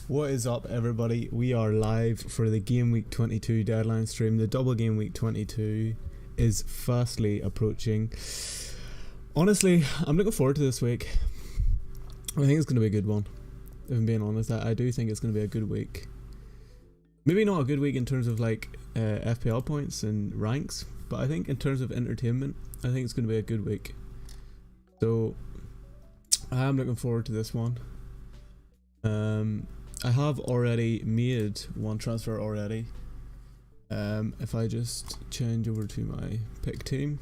What is up, everybody? We are live for the Game Week 22 deadline stream. The double Game Week 22 is fastly approaching. Honestly, I'm looking forward to this week. I think it's going to be a good one. If I'm being honest, I do think it's going to be a good week. Maybe not a good week in terms of FPL points and ranks, but I think in terms of entertainment, I think it's going to be a good week. So I am looking forward to this one. I have already made one transfer already. If I just change over to my pick team.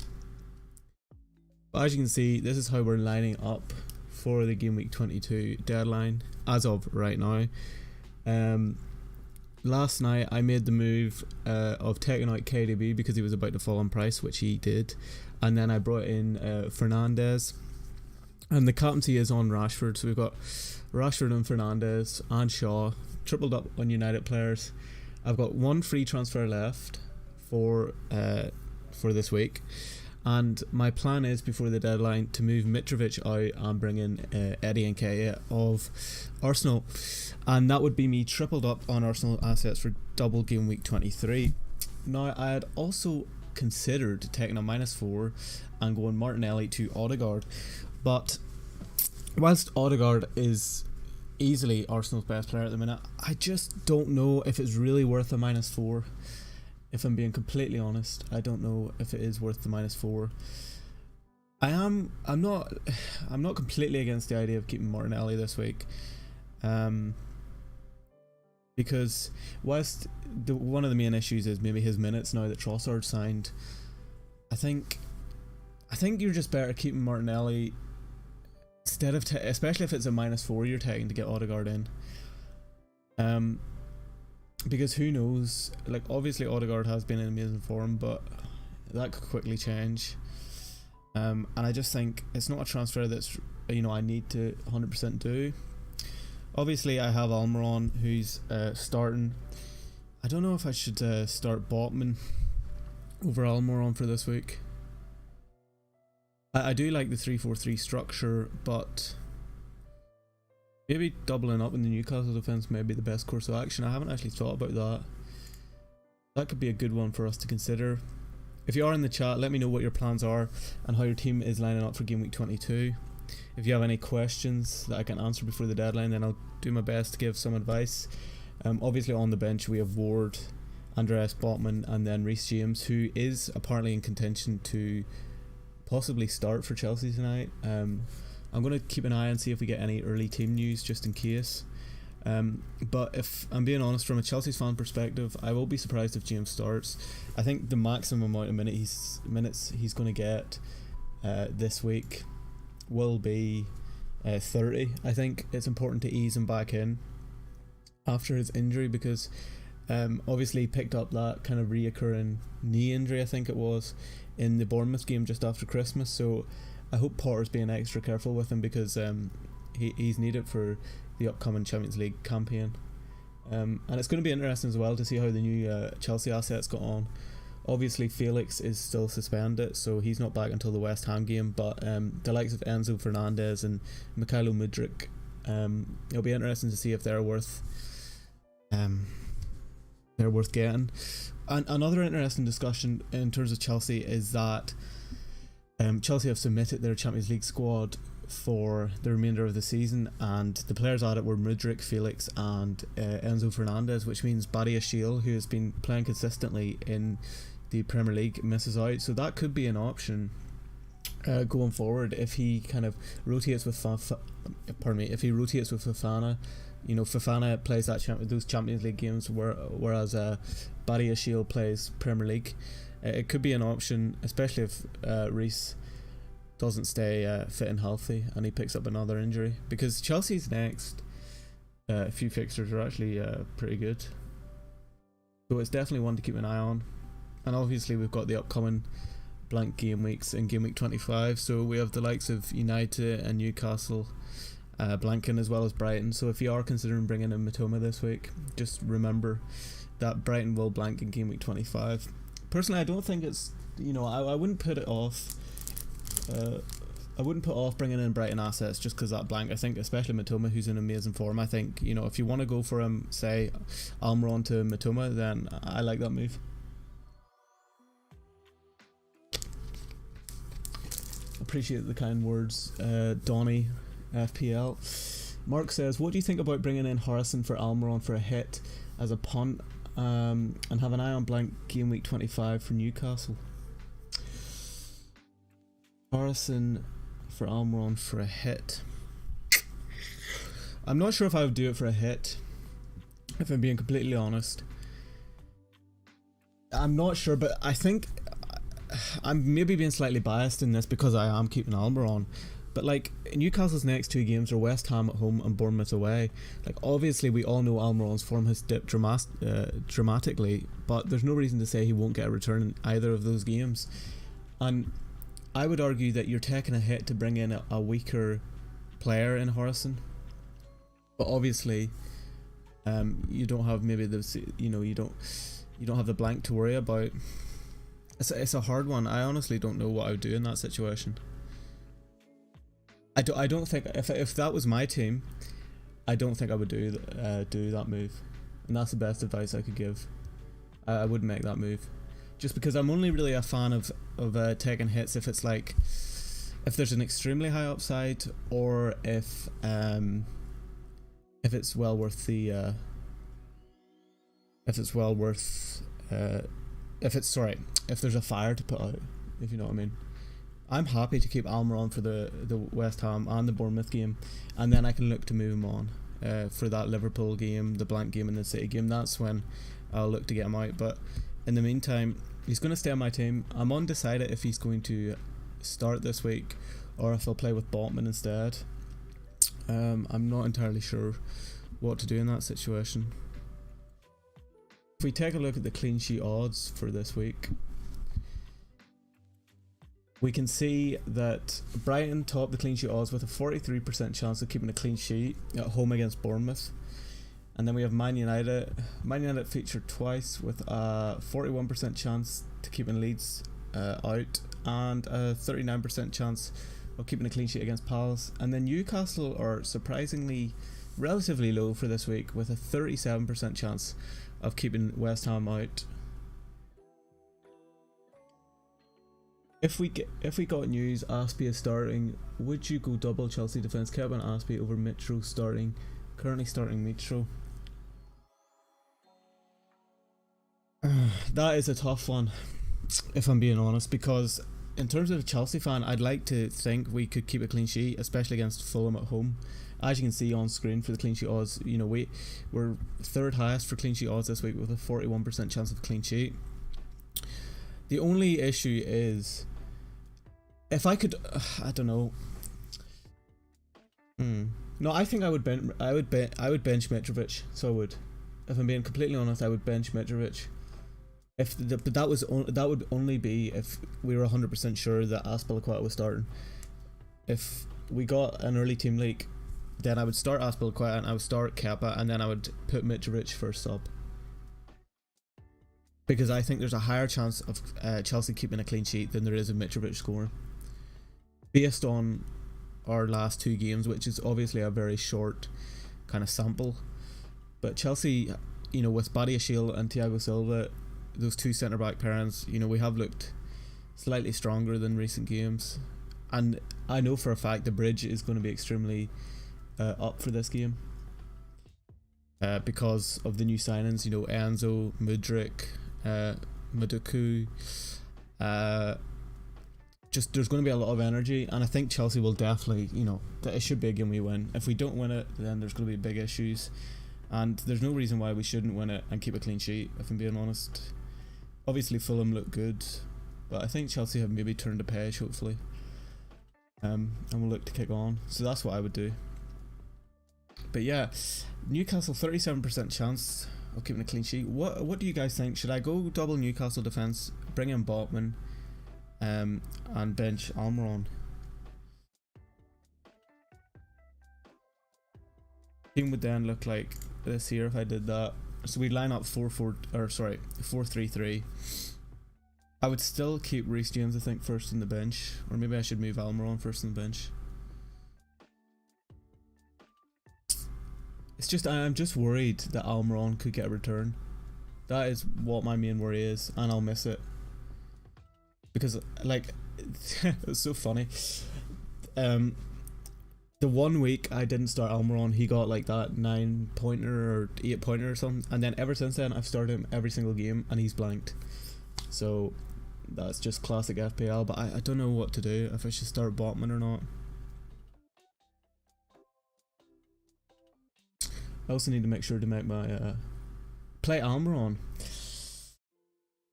But as you can see, this is how we're lining up for the Game Week 22 deadline as of right now. Last night I made the move of taking out KDB because he was about to fall in price, which he did, and then I brought in Fernandes, and the captaincy is on Rashford, so we've got Rashford and Fernandes and Shaw, tripled up on United players. I've got one free transfer left for this week, and my plan is before the deadline to move Mitrovic out and bring in Eddie Nketiah of Arsenal, and that would be me tripled up on Arsenal assets for double Game Week 23. Now I had also considered taking a -4 and going Martinelli to Odegaard, but whilst Odegaard is easily Arsenal's best player at the minute, I just don't know if it's really worth a -4. If I'm being completely honest, I don't know if it is worth the -4. I'm not completely against the idea of keeping Martinelli this week, because whilst one of the main issues is maybe his minutes now that Trossard signed, I think you're just better keeping Martinelli instead of especially if it's a -4 you're taking to get Odegaard in, because who knows, obviously Odegaard has been in amazing form, but that could quickly change, and I just think it's not a transfer that's I need to 100% do. Obviously I have Almiron who's starting. I don't know if I should start Botman over Almiron for this week. I do like the 3-4-3 structure, but maybe doubling up in the Newcastle defence may be the best course of action. I haven't actually thought about that. That could be a good one for us to consider. If you are in the chat, let me know what your plans are and how your team is lining up for Game Week 22. If you have any questions that I can answer before the deadline, then I'll do my best to give some advice. Obviously on the bench we have Ward, Andreas Botman, and then Reece James, who is apparently in contention to possibly start for Chelsea tonight. I'm going to keep an eye and see if we get any early team news just in case. But if I'm being honest, from a Chelsea fan perspective, I will be surprised if James starts. I think the maximum amount of minutes he's going to get this week will be 30. I think it's important to ease him back in after his injury, because obviously he picked up that kind of reoccurring knee injury, I think it was, in the Bournemouth game just after Christmas. So I hope Potter's being extra careful with him, because he's needed for the upcoming Champions League campaign, and it's going to be interesting as well to see how the new Chelsea assets got on. Obviously Felix is still suspended, so he's not back until the West Ham game, but the likes of Enzo Fernandez and Mikhailo Mudryk, it'll be interesting to see if they're worth getting. And another interesting discussion in terms of Chelsea is that Chelsea have submitted their Champions League squad for the remainder of the season, and the players at it were Mudryk, Felix and Enzo Fernandez, which means Badiashile, who has been playing consistently in the Premier League, misses out. So that could be an option going forward if he kind of rotates with if he rotates with Fofana. Fofana plays those Champions League games, whereas Badiashile plays Premier League. It could be an option, especially if Reece doesn't stay fit and healthy and he picks up another injury, because Chelsea's next few fixtures are actually pretty good, so it's definitely one to keep an eye on. And obviously we've got the upcoming blank game weeks in Game Week 25, so we have the likes of United and Newcastle blanking, as well as Brighton. So if you are considering bringing in Matoma this week, just remember that Brighton will blank in Game Week 25. Personally, I don't think it's, I wouldn't put it off I wouldn't put off bringing in Brighton assets just because that blank. I think especially Matoma, who's in amazing form. I think, you know, if you want to go for him, say Almiron to Matoma, then I like that move. Appreciate the kind words, Donny FPL. Mark says, what do you think about bringing in Harrison for Almiron for a hit as a punt, and have an eye on blank game week 25 for Newcastle? Harrison for Almiron for a hit. I'm not sure if I would do it for a hit, if I'm being completely honest. I'm not sure, but I think I'm maybe being slightly biased in this because I am keeping Almiron. But like, Newcastle's next 2 games are West Ham at home and Bournemouth away. Like, obviously we all know Almiron's form has dipped dramatically, but there's no reason to say he won't get a return in either of those games. And I would argue that you're taking a hit to bring in a weaker player in Harrison. But obviously, you don't have maybe the, you know, you don't have the blank to worry about. It's a hard one. I honestly don't know what I would do in that situation. I don't think if that was my team, I don't think I would do that move, and that's the best advice I could give. I wouldn't make that move, just because I'm only really a fan of taking hits if it's like, if there's an extremely high upside, or if it's well worth the if there's a fire to put out, if you know what I mean. I'm happy to keep Almiron for the West Ham and the Bournemouth game, and then I can look to move him on for that Liverpool game, the blank game, and the City game. That's when I'll look to get him out. But in the meantime, he's going to stay on my team. I'm undecided if he's going to start this week or if I'll play with Botman instead. I'm not entirely sure what to do in that situation. If we take a look at the clean sheet odds for this week, we can see that Brighton top the clean sheet odds with a 43% chance of keeping a clean sheet at home against Bournemouth. And then we have Man United. Man United featured twice with a 41% chance to keeping Leeds out, and a 39% chance of keeping a clean sheet against Palace. And then Newcastle are surprisingly relatively low for this week with a 37% chance of keeping West Ham out. If we got news Aspie is starting, would you go double Chelsea defence, Kevin Aspie over Mitro starting? Currently starting Mitro. That is a tough one, if I'm being honest, because in terms of a Chelsea fan, I'd like to think we could keep a clean sheet, especially against Fulham at home. As you can see on screen for the clean sheet odds, you know, we're third highest for clean sheet odds this week with a 41% chance of a clean sheet. The only issue is, if I could, I don't know. No, I think I would bench Mitrovic. So I would, if I'm being completely honest, I would bench Mitrovic. But that would only be if we were 100% sure that Azpilicueta was starting. If we got an early team leak, then I would start Azpilicueta and I would start Kepa, and then I would put Mitrovic first sub. Because I think there's a higher chance of Chelsea keeping a clean sheet than there is of Mitrovic scoring, based on our last 2 games, which is obviously a very short kind of sample. But Chelsea, you know, with Badiashile and Thiago Silva, those 2 centre-back pairings, you know, we have looked slightly stronger than recent games. And I know for a fact the bridge is going to be extremely up for this game. Because of the new signings, you know, Enzo, Mudryk, Maduku, just there's going to be a lot of energy, and I think Chelsea will definitely, you know, that it should be a game we win. If we don't win it, then there's going to be big issues, and there's no reason why we shouldn't win it and keep a clean sheet, if I'm being honest. Obviously Fulham look good, but I think Chelsea have maybe turned a page, hopefully, and we'll look to kick on. So that's what I would do. But yeah, Newcastle 37% chance of keeping a clean sheet. What do you guys think? Should I go double Newcastle defence, bring in Botman, and bench Almiron? Team would then look like this here if I did that. So we'd line up 4-3-3. I would still keep Reece James, I think, first in the bench. Or maybe I should move Almiron first in the bench. It's just, I'm just worried that Almiron could get a return. That is what my main worry is, and I'll miss it. Because, like, it's so funny. The 1 week I didn't start Almiron, he got like that 9-pointer or 8-pointer or something, and then ever since then I've started him every single game and he's blanked. So that's just classic FPL, but I don't know what to do, if I should start Botman or not. I also need to make sure to make my play Almiron.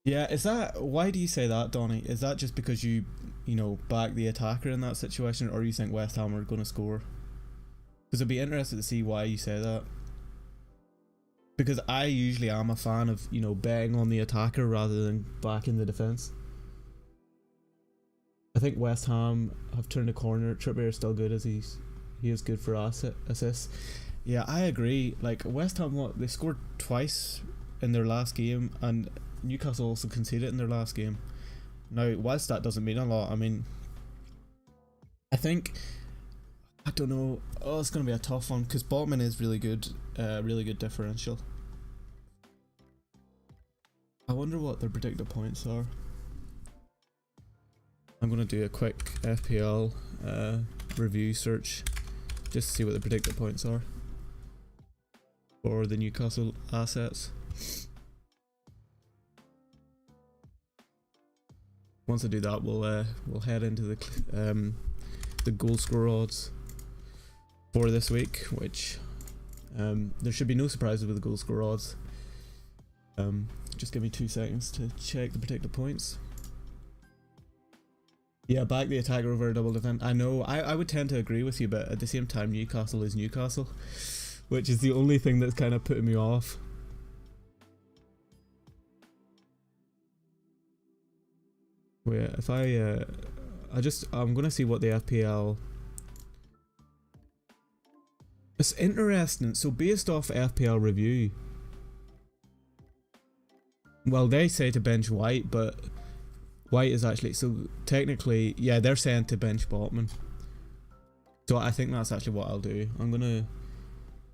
Yeah, is that, why do you say that, Donny? Is that just because you know, back the attacker in that situation, or you think West Ham are going to score? Because I'd be interested to see why you say that. Because I usually am a fan of, you know, betting on the attacker rather than backing the defence. I think West Ham have turned a corner. Trippier is still good, as he is good for assists. Yeah, I agree. Like, West Ham, what, they scored twice in their last game, and Newcastle also conceded in their last game. Now, whilst that doesn't mean a lot, I mean, I think, I don't know, oh, it's going to be a tough one, because Botman is really good differential. I wonder what their predicted points are. I'm going to do a quick FPL review search, just to see what the predicted points are for the Newcastle assets. Once I do that, we'll head into the goal scorer odds for this week, which there should be no surprises with the goal scorer odds. Just give me 2 seconds to check the predicted points. Yeah, back the attacker over a double defense. I know, I would tend to agree with you, but at the same time, Newcastle is Newcastle, which is the only thing that's kind of putting me off. Wait, if I'm gonna see what the FPL. It's interesting. So based off FPL review, well, they say to bench White, but White is actually, so technically, yeah, they're saying to bench Botman. So I think that's actually what I'll do. I'm gonna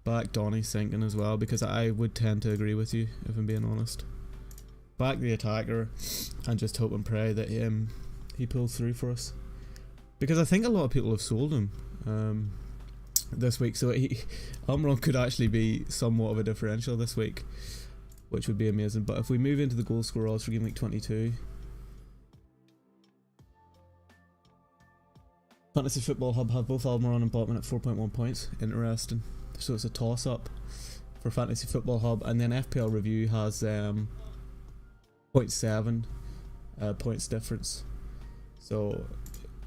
back Donny's thinking as well, because I would tend to agree with you, if I'm being honest. Back the attacker and just hope and pray that he pulls through for us, because I think a lot of people have sold him this week, so Almiron could actually be somewhat of a differential this week, which would be amazing. But if we move into the goal scorer odds for Gameweek 22, Fantasy Football Hub have both Almiron and Botman at 4.1 points. Interesting. So it's a toss up for Fantasy Football Hub, and then FPL Review has 0.7 points difference. So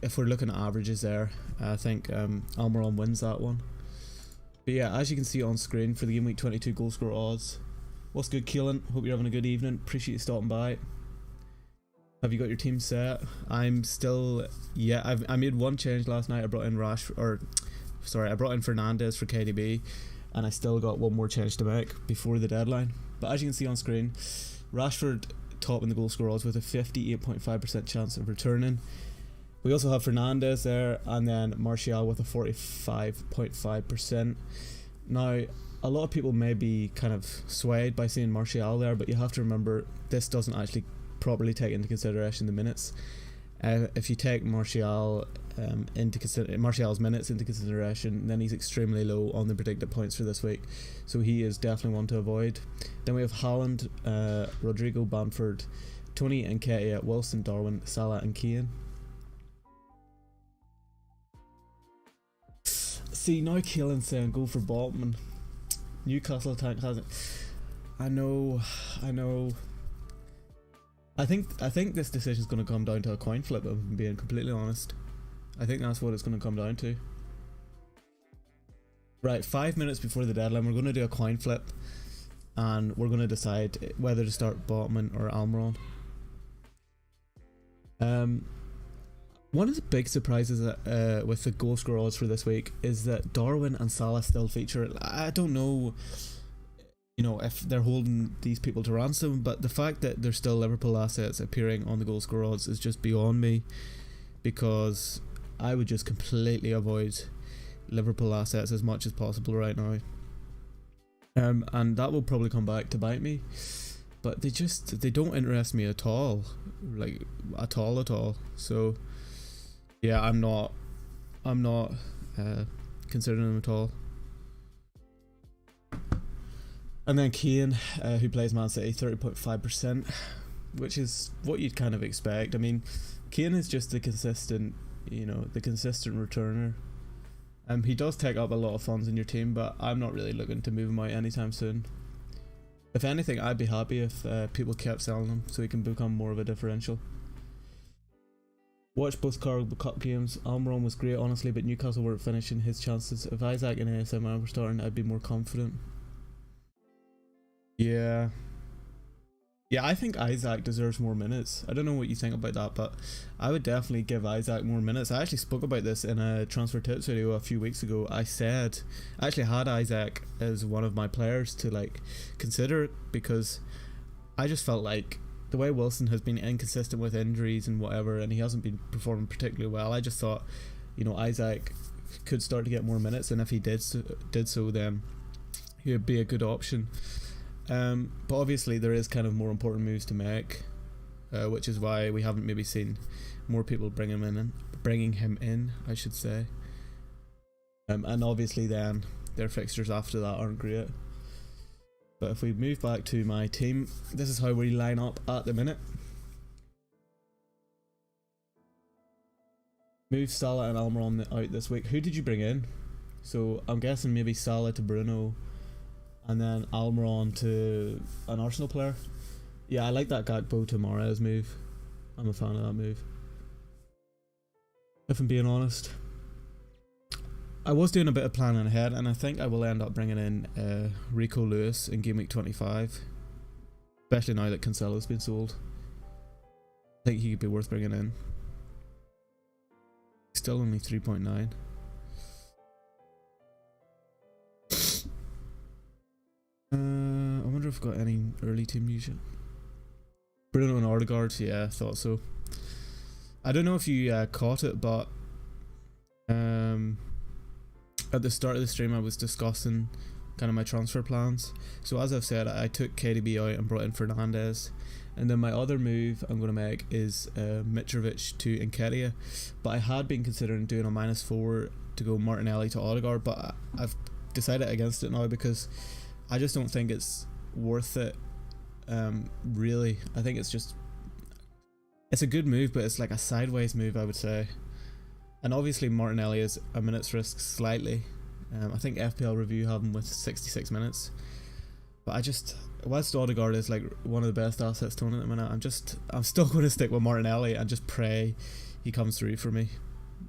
if we're looking at averages there, I think Almiron wins that one. But yeah, as you can see on screen for the Game Week 22 goal scorer odds. What's good, Keelan? Hope you're having a good evening. Appreciate you stopping by. Have you got your team set? I'm still, yeah, I made one change last night. I brought in I brought in Fernandez for KDB, and I still got one more change to make before the deadline. But as you can see on screen, Rashford top in the goal scorer odds with a 58.5% chance of returning. We also have Fernandez there, and then Martial with a 45.5%. Now, a lot of people may be kind of swayed by seeing Martial there, but you have to remember this doesn't actually properly take into consideration the minutes. If you take Martial's minutes into consideration, then he's extremely low on the predicted points for this week, so he is definitely one to avoid. Then we have Haaland, Rodrigo, Bamford, Tony and Nketiah, Wilson, Darwin, Salah and Keane. See, now Keelan's saying go for Botman. Newcastle attack hasn't. I know. I think this decision is going to come down to a coin flip, if I'm being completely honest. I think that's what it's going to come down to. Right, 5 minutes before the deadline, we're going to do a coin flip, and we're going to decide whether to start Botman or Almiron. One of the big surprises with the goal scorer odds for this week is that Darwin and Salah still feature. I don't know. you know, if they're holding these people to ransom, but the fact that there's still Liverpool assets appearing on the goal score odds is just beyond me, because I would just completely avoid Liverpool assets as much as possible right now. And that will probably come back to bite me, but they don't interest me at all, like at all. So yeah, I'm not considering them at all. And then Kane, who plays Man City, 30.5%, which is what you'd kind of expect. I mean, Kane is just the consistent returner. He does take up a lot of funds in your team, but I'm not really looking to move him out anytime soon. If anything, I'd be happy if people kept selling him so he can become more of a differential. Watched both Carabao Cup games. Almiron was great, honestly, but Newcastle weren't finishing his chances. If Isaac and ASMR were starting, I'd be more confident. Yeah, I think Isaac deserves more minutes. I don't know what you think about that, but I would definitely give Isaac more minutes. I actually spoke about this in a transfer tips video a few weeks ago. I actually had Isaac as one of my players to like consider, because I just felt like the way Wilson has been inconsistent with injuries and whatever, and he hasn't been performing particularly well. I just thought, you know, Isaac could start to get more minutes, and if he did so, then he would be a good option. But obviously there is kind of more important moves to make, which is why we haven't maybe seen more people bringing him in, I should say. And obviously then their fixtures after that aren't great. But if we move back to my team, this is how we line up at the minute. Move Salah and Almiron out this week. Who did you bring in? So I'm guessing maybe Salah to Bruno, and then Almiron to an Arsenal player. Yeah, I like that Gakpo to Mahrez move. I'm a fan of that move, if I'm being honest. I was doing a bit of planning ahead, and I think I will end up bringing in Rico Lewis in Gameweek 25. Especially now that Cancelo's been sold. I think he could be worth bringing in. Still only 3.9. I wonder if I've got any early team news yet. Bruno and Odegaard, yeah, I thought so. I don't know if you caught it, but at the start of the stream I was discussing kind of my transfer plans. So as I've said, I took KDB out and brought in Fernandes, and then my other move I'm going to make is Mitrovic to Nketiah. But I had been considering doing a -4 to go Martinelli to Odegaard, but I've decided against it now because I just don't think it's worth it. Really, I think it's a good move, but it's like a sideways move, I would say. And obviously Martinelli is a minute's risk slightly. I think FPL Review have him with 66 minutes. But whilst Odegaard is like one of the best assets to own at the minute, I'm still going to stick with Martinelli and just pray he comes through for me.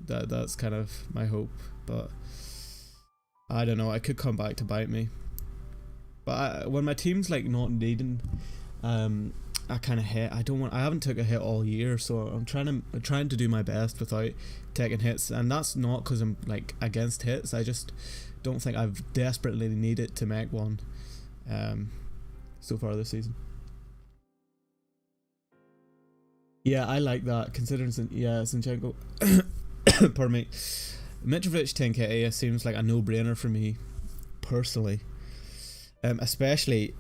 That's kind of my hope. But I don't know, it could come back to bite me. But when my team's like not needing a kind of hit, I haven't took a hit all year, so I'm trying to do my best without taking hits, and that's not because I'm like against hits. I just don't think I've desperately needed to make one so far this season. Yeah, I like that, considering Zinchenko pardon me, Mitrovic 10k seems like a no-brainer for me personally. Especially,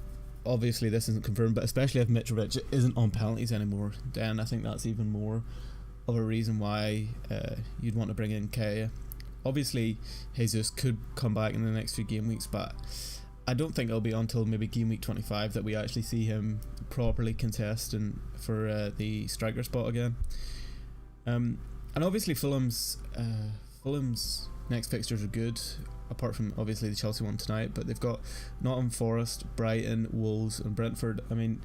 obviously this isn't confirmed, but especially if Mitrovic isn't on penalties anymore, then I think that's even more of a reason why you'd want to bring in Kaya. Obviously Jesus could come back in the next few game weeks, but I don't think it'll be until maybe game week 25 that we actually see him properly contesting for the striker spot again. And obviously Fulham's next fixtures are good, apart from obviously the Chelsea one tonight, but they've got Nottingham Forest, Brighton, Wolves and Brentford. I mean,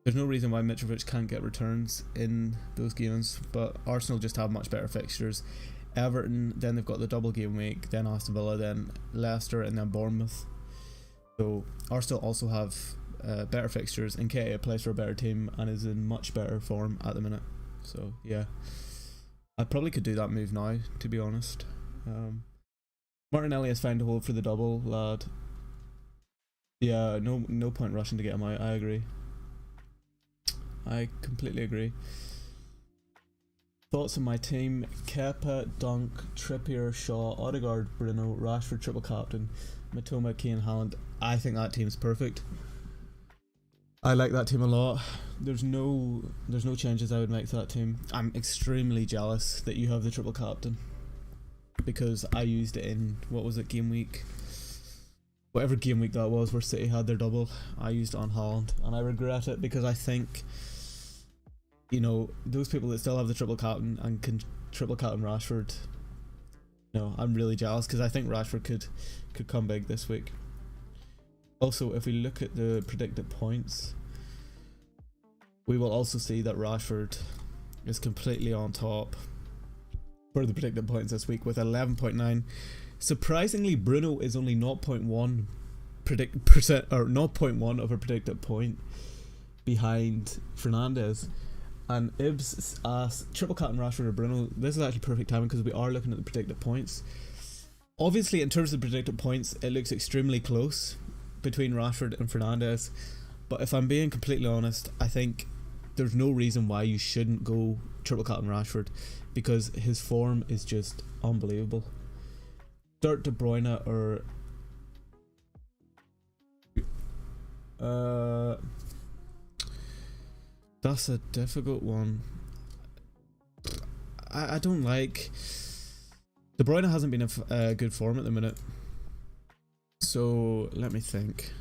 there's no reason why Mitrovic can't get returns in those games, but Arsenal just have much better fixtures. Everton, then they've got the double game week, then Aston Villa, then Leicester and then Bournemouth. So Arsenal also have better fixtures, and Nketiah plays for a better team and is in much better form at the minute. So yeah, I probably could do that move now, to be honest. Martinelli has found a hole for the double, lad. Yeah, no point rushing to get him out. I agree. I completely agree. Thoughts on my team: Kepa, Dunk, Trippier, Shaw, Odegaard, Bruno, Rashford, triple captain, Matoma, Kane, Haaland. I think that team's perfect. I like that team a lot. There's no changes I would make to that team. I'm extremely jealous that you have the triple captain, because I used it in, what was it, game week? Whatever game week that was where City had their double, I used it on Haaland, and I regret it because I think, you know, those people that still have the triple captain and can triple captain Rashford, you know, I'm really jealous because I think Rashford could come big this week. Also, if we look at the predicted points, we will also see that Rashford is completely on top for the predicted points this week with 11.9. Surprisingly, Bruno is only 0.1 percent or 0.1 of a predicted point behind Fernandes. And Ibs asked, triple captain Rashford or Bruno. This is actually perfect timing because we are looking at the predicted points. Obviously, in terms of predicted points, it looks extremely close between Rashford and Fernandes. But if I'm being completely honest, I think there's no reason why you shouldn't go triple captain Rashford, because his form is just unbelievable. Dirt De Bruyne or that's a difficult one. I don't like, De Bruyne hasn't been in good form at the minute, so let me think.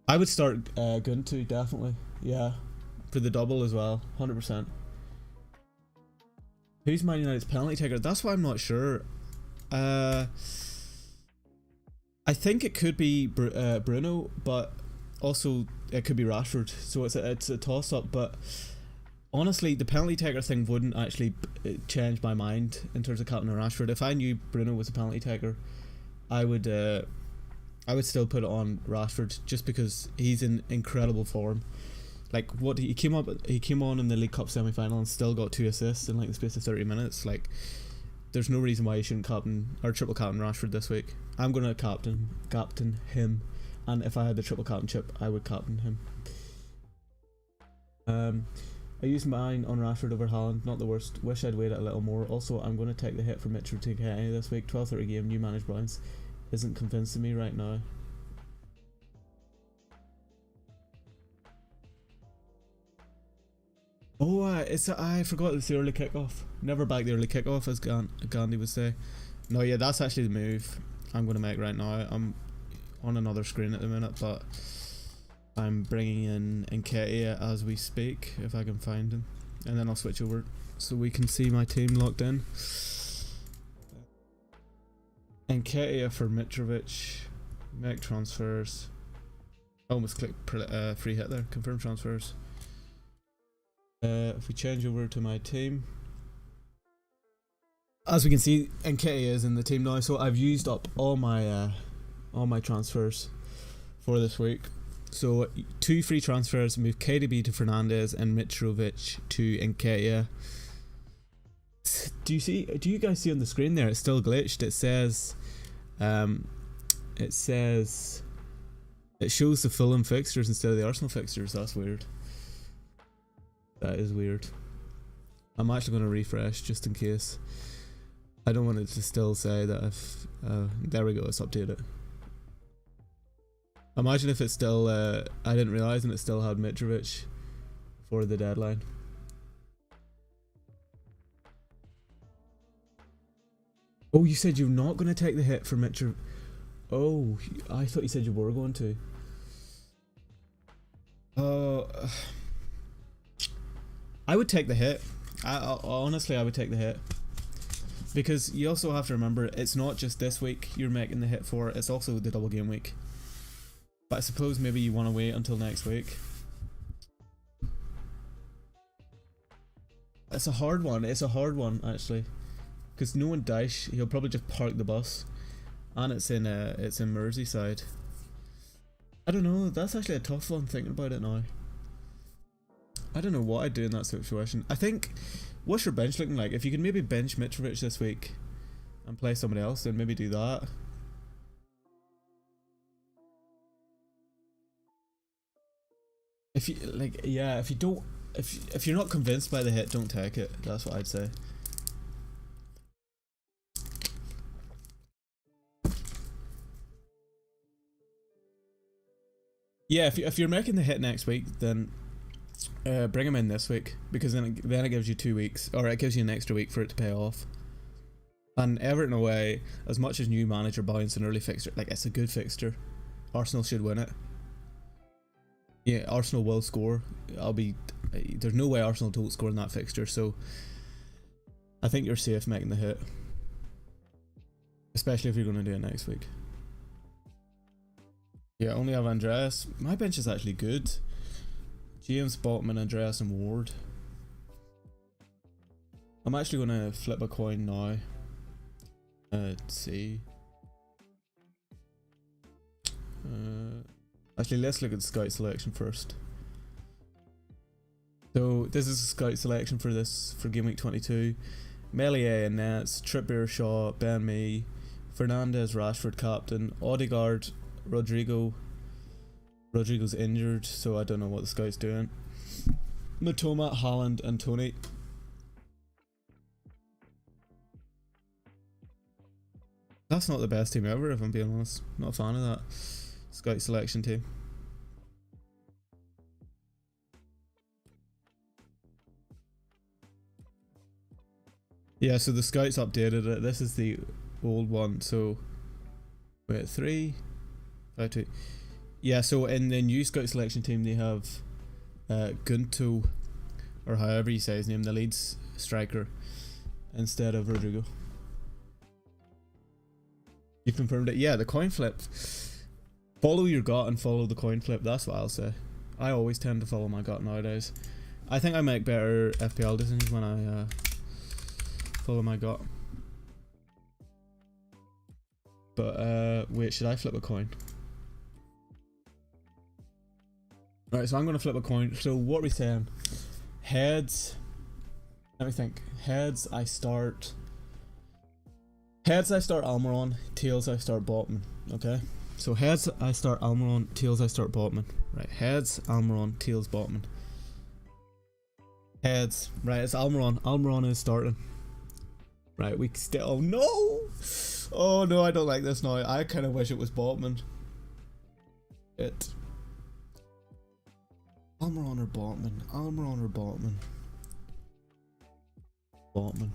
I would start Guntu, definitely, yeah, for the double as well, 100%. Who's Man United's penalty taker? That's why I'm not sure. I think it could be Bruno, but also it could be Rashford. So it's a toss up. But honestly, the penalty taker thing wouldn't actually change my mind in terms of captain or Rashford. If I knew Bruno was a penalty taker, I would still put it on Rashford just because he's in incredible form. Like, what he came on in the League Cup semi-final and still got 2 assists in like the space of 30 minutes. Like, there's no reason why he shouldn't captain or triple captain Rashford this week. I'm gonna captain him, and if I had the triple captain chip, I would captain him. I used mine on Rashford over Haaland, not the worst. Wish I'd waited a little more. Also, I'm gonna take the hit for Mitchell to Kenny this week. 12:30 game, new managed Browns isn't convincing me right now. Oh, I forgot it's the early kickoff. Never back the early kickoff, as Gandhi would say. No, yeah, that's actually the move I'm going to make right now. I'm on another screen at the minute, but I'm bringing in Nketiah as we speak, if I can find him. And then I'll switch over so we can see my team locked in. Nketiah for Mitrovic. Make transfers. Almost clicked free hit there. Confirm transfers. If we change over to my team, as we can see, Nketiah is in the team now. So I've used up all my transfers for this week. So 2 free transfers, move KDB to Fernandes and Mitrovic to Nketiah. Do you guys see on the screen there? It's still glitched. It shows the Fulham fixtures instead of the Arsenal fixtures. That's weird. That is weird. I'm actually going to refresh just in case. I don't want it to still say that if... there we go, it's updated. Imagine if it's still... I didn't realise and it still had Mitrovic for the deadline. Oh, you said you're not going to take the hit for Mitrovic. Oh, I thought you said you were going to. I would take the hit. Honestly, I would take the hit. Because you also have to remember, it's not just this week you're making the hit for, it's also the double game week. But I suppose maybe you want to wait until next week. It's a hard one. It's a hard one, actually. Because knowing Dyche, he'll probably just park the bus. And it's in Merseyside. I don't know, that's actually a tough one thinking about it now. I don't know what I'd do in that situation. I think, what's your bench looking like? If you can maybe bench Mitrovic this week and play somebody else, then maybe do that. If you like, yeah, if you don't, if you're not convinced by the hit, don't take it. That's what I'd say. Yeah, if you're making the hit next week, then bring him in this week, because then it gives you 2 weeks, or it gives you an extra week for it to pay off. And Everton away, as much as new manager bounce an early fixture, like, it's a good fixture. Arsenal should win it. Yeah, Arsenal will score. There's no way Arsenal don't score in that fixture, so I think you're safe making the hit, especially if you're going to do it next week. Yeah, only have Andreas. My bench is actually good. James, Botman, Andreas and Ward. I'm actually going to flip a coin now. Let's see. Actually, let's look at the scout selection first. So this is a scout selection for Game Week 22. Meslier and Nets, Trippier, Shaw, Ben Mee, Fernandes, Rashford captain, Odegaard, Rodrigo's injured, so I don't know what the scout's doing. Matoma, Haaland and Tony. That's not the best team ever, if I'm being honest. Not a fan of that scout selection team. Yeah, so the scouts updated it. This is the old one. So wait, 3, 5, 2. Yeah, so in the new scout selection team they have Gunto, or however you say his name, the Leeds striker, instead of Rodrigo. You confirmed it? Yeah, the coin flip. Follow your gut and follow the coin flip, that's what I'll say. I always tend to follow my gut nowadays. I think I make better FPL decisions when I follow my gut. But wait, should I flip a coin? Right, so I'm going to flip a coin. So what are we saying? Heads. Let me think. Heads, I start Almiron. Tails, I start Botman. Okay? So heads, I start Almiron. Tails, I start Botman. Right, heads, Almiron. Tails, Botman. Heads. Right, it's Almiron. Almiron is starting. Right, we still... Oh no! Oh no, I don't like this now. I kind of wish it was Botman. Almiron or Botman? Almiron or Botman? Botman.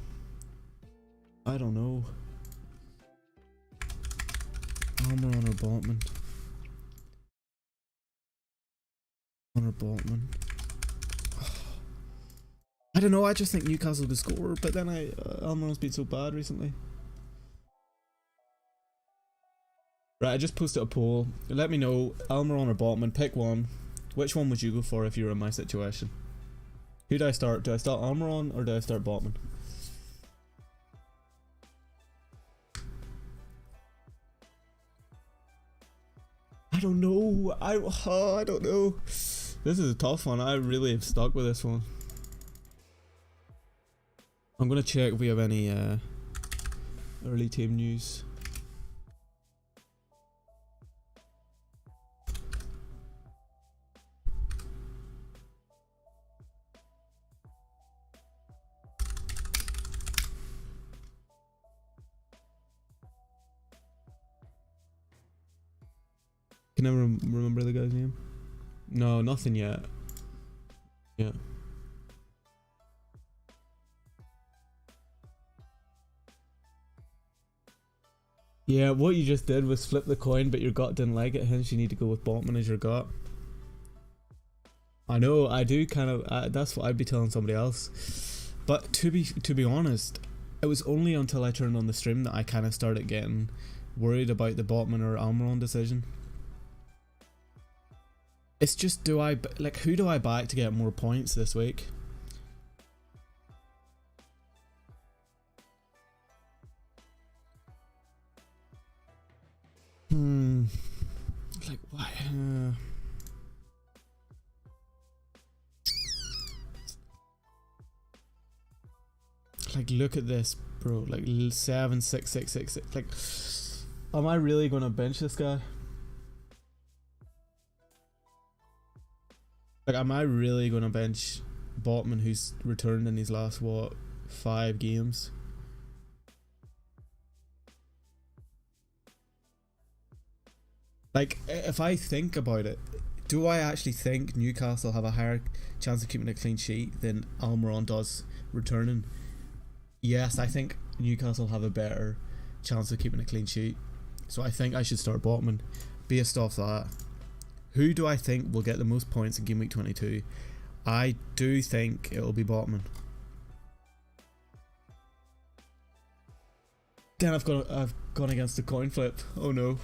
I don't know. Almiron or Botman? Or Botman? I don't know, I just think Newcastle could score, but then Almiron's been so bad recently. Right, I just posted a poll. Let me know, Almiron or Botman, pick one. Which one would you go for if you were in my situation? Who do I start? Do I start Almiron or do I start Botman? I don't know. I don't know. This is a tough one. I really have stuck with this one. I'm gonna check if we have any early team news. Can never remember the guy's name. No, nothing yet. Yeah. Yeah, what you just did was flip the coin, but your gut didn't like it, hence you need to go with Botman as your gut. I know, I do kind of, that's what I'd be telling somebody else. But to be honest, it was only until I turned on the stream that I kind of started getting worried about the Botman or Almiron decision. It's just, who do I back to get more points this week? Like, why? Like, look at this, bro. Like, 7, 6, 6, 6, 6. Like, am I really gonna bench this guy? Like, am I really going to bench Botman, who's returned in his last, what, 5 games? Like, if I think about it, do I actually think Newcastle have a higher chance of keeping a clean sheet than Almiron does returning? Yes, I think Newcastle have a better chance of keeping a clean sheet. So I think I should start Botman. Based off that, who do I think will get the most points in game week 22? I do think it'll be Botman. Then I've gone against the coin flip. Oh no.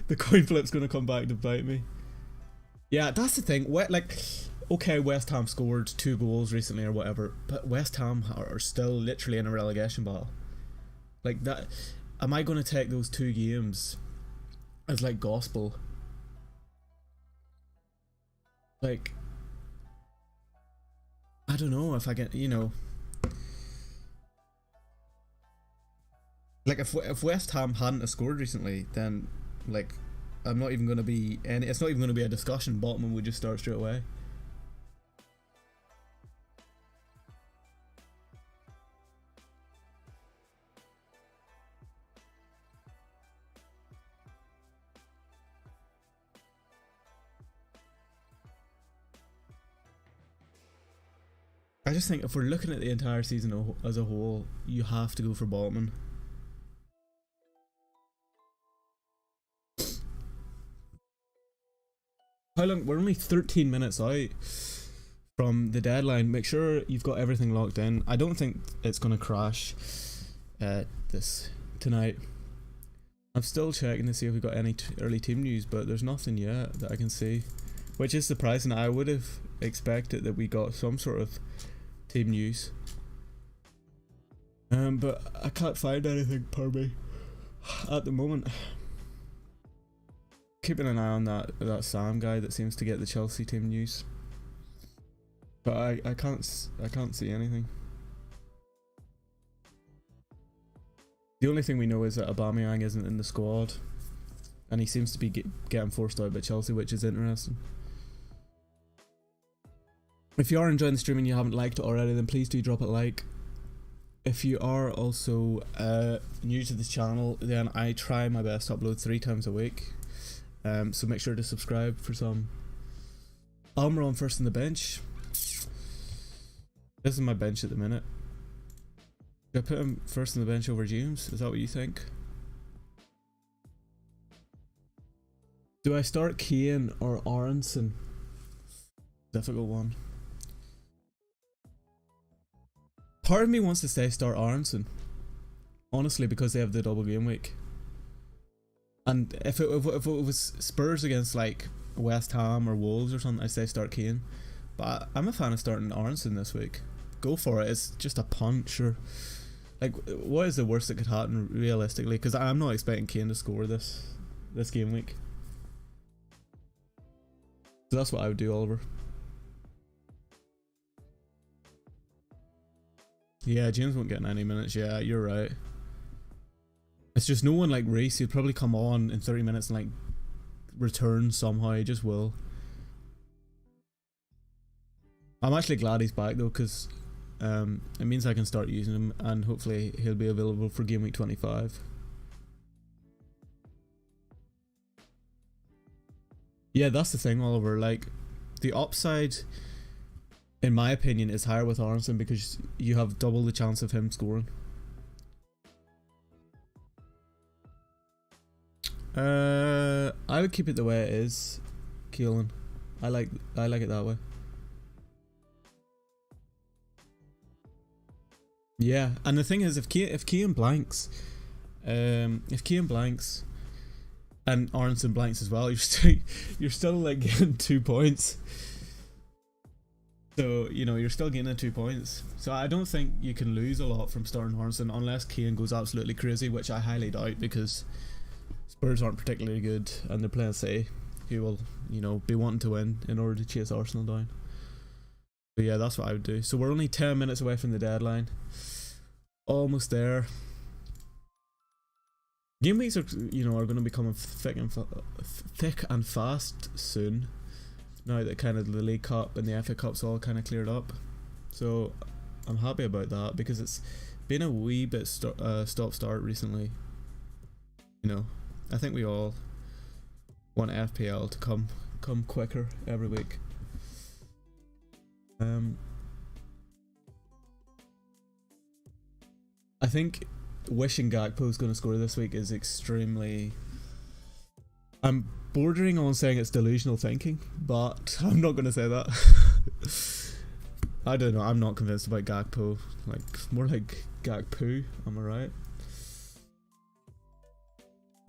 The coin flip's going to come back to bite me. Yeah, that's the thing. Like, okay, West Ham scored 2 goals recently or whatever, but West Ham are still literally in a relegation battle. Like, that, am I going to take those 2 games as like gospel? Like, I don't know if I get, you know, like if West Ham hadn't scored recently, then like I'm not even going to be any. It's not even going to be a discussion. Botman would just start straight away. I just think if we're looking at the entire season as a whole, you have to go for Botman. How long? We're only 13 minutes out from the deadline. Make sure you've got everything locked in. I don't think it's going to crash this tonight. I'm still checking to see if we've got any early team news, but there's nothing yet that I can see, which is surprising. I would have expected that we got some sort of team news, but I can't find anything per me at the moment. Keeping an eye on that Sam guy that seems to get the Chelsea team news, but I can't see anything. The only thing we know is that Aubameyang isn't in the squad, and he seems to be getting forced out by Chelsea, which is interesting. If you are enjoying the stream and you haven't liked it already, then please do drop a like. If you are also new to this channel, then I try my best to upload 3 times a week. So make sure to subscribe for some. Almiron first on the bench. This is my bench at the minute. Do I put him first on the bench over James? Is that what you think? Do I start Kane or Aronson? Difficult one. Part of me wants to say start Aronson, honestly, because they have the double game week. And if it was Spurs against like West Ham or Wolves or something, I'd say start Kane. But I'm a fan of starting Aronson this week. Go for it. It's just a punch. Or like, what is the worst that could happen realistically? Because I'm not expecting Kane to score this game week. So that's what I would do, Oliver. Yeah, James won't get 90 minutes. Yeah, you're right. It's just no one like Reece. He'll probably come on in 30 minutes and like return somehow. He just will. I'm actually glad he's back though, because it means I can start using him, and hopefully he'll be available for game week 25. Yeah, that's the thing, Oliver. Like, the upside, in my opinion, is higher with Aronson because you have double the chance of him scoring. I would keep it the way it is, Keelan. I like it that way. Yeah, and the thing is, if Kean blanks, and Aronson blanks as well, you're still like getting 2 points. So, you know, you're still getting 2 points. So I don't think you can lose a lot from starting Aronson unless Kean goes absolutely crazy, which I highly doubt, because Spurs aren't particularly good and they're playing City, who will, you know, be wanting to win in order to chase Arsenal down. But yeah, that's what I would do. So we're only 10 minutes away from the deadline. Almost there. Game weeks are, you know, are going to become thick and fast soon. now that kind of the League Cup and the FA Cup's all kind of cleared up. So I'm happy about that because it's been a wee bit stop-start recently. You know, I think we all want FPL to come quicker every week. I think wishing Gakpo's going to score this week is extremely... I'm bordering on saying it's delusional thinking, but I'm not going to say that. I don't know, I'm not convinced about Gakpo. Like, more like Gakpo, am I right?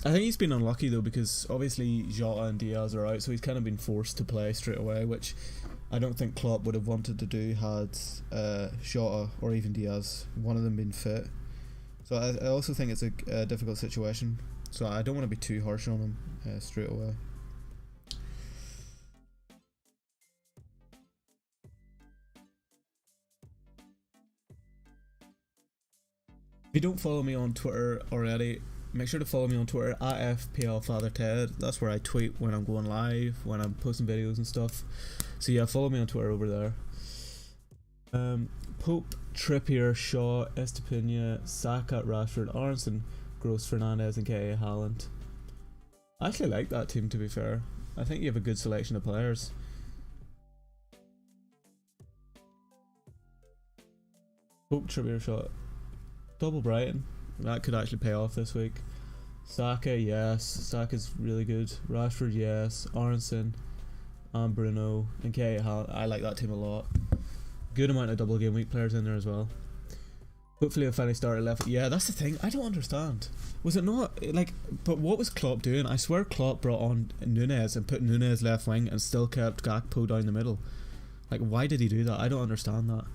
I think he's been unlucky though, because obviously Jota and Diaz are out, so he's kind of been forced to play straight away, which I don't think Klopp would have wanted to do had Jota or even Diaz, one of them been fit. So I also think it's a difficult situation, so I don't want to be too harsh on him straight away. If you don't follow me on Twitter already, make sure to follow me on Twitter at FPLFatherTed. That's where I tweet when I'm going live, when I'm posting videos and stuff. So yeah, follow me on Twitter over there. Pope, Trippier, Shaw, Estepina, Saka, Rashford, Aronson, Gross, Fernandes and K.A. Haaland. I actually like that team, to be fair. I think you have a good selection of players. Pope, Trippier, Shaw. Double Brighton. That could actually pay off this week. Saka, yes. Saka's really good. Rashford, yes. Aronson and Bruno and K.A. Haaland. I like that team a lot. Good amount of double game week players in there as well. Hopefully if any started left. Yeah, that's the thing. I don't understand. Was it not like? But what was Klopp doing? I swear Klopp brought on Nunez and put Nunez left wing and still kept Gakpo down the middle. Like, why did he do that? I don't understand that.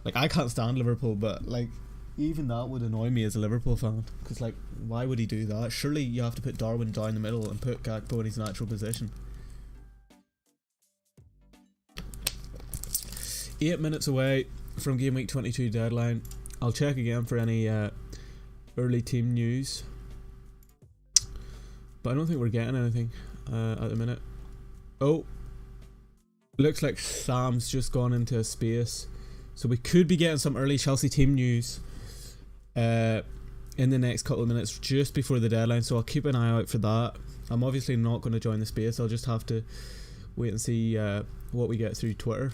Like, I can't stand Liverpool, but like, even that would annoy me as a Liverpool fan. Because like, why would he do that? Surely you have to put Darwin down the middle and put Gakpo in his natural position. 8 minutes away from Game Week 22 deadline. I'll check again for any early team news, but I don't think we're getting anything at the minute. Oh, looks like Sam's just gone into a space, so we could be getting some early Chelsea team news in the next couple of minutes just before the deadline, so I'll keep an eye out for that. I'm obviously not going to join the space. I'll just have to wait and see what we get through Twitter.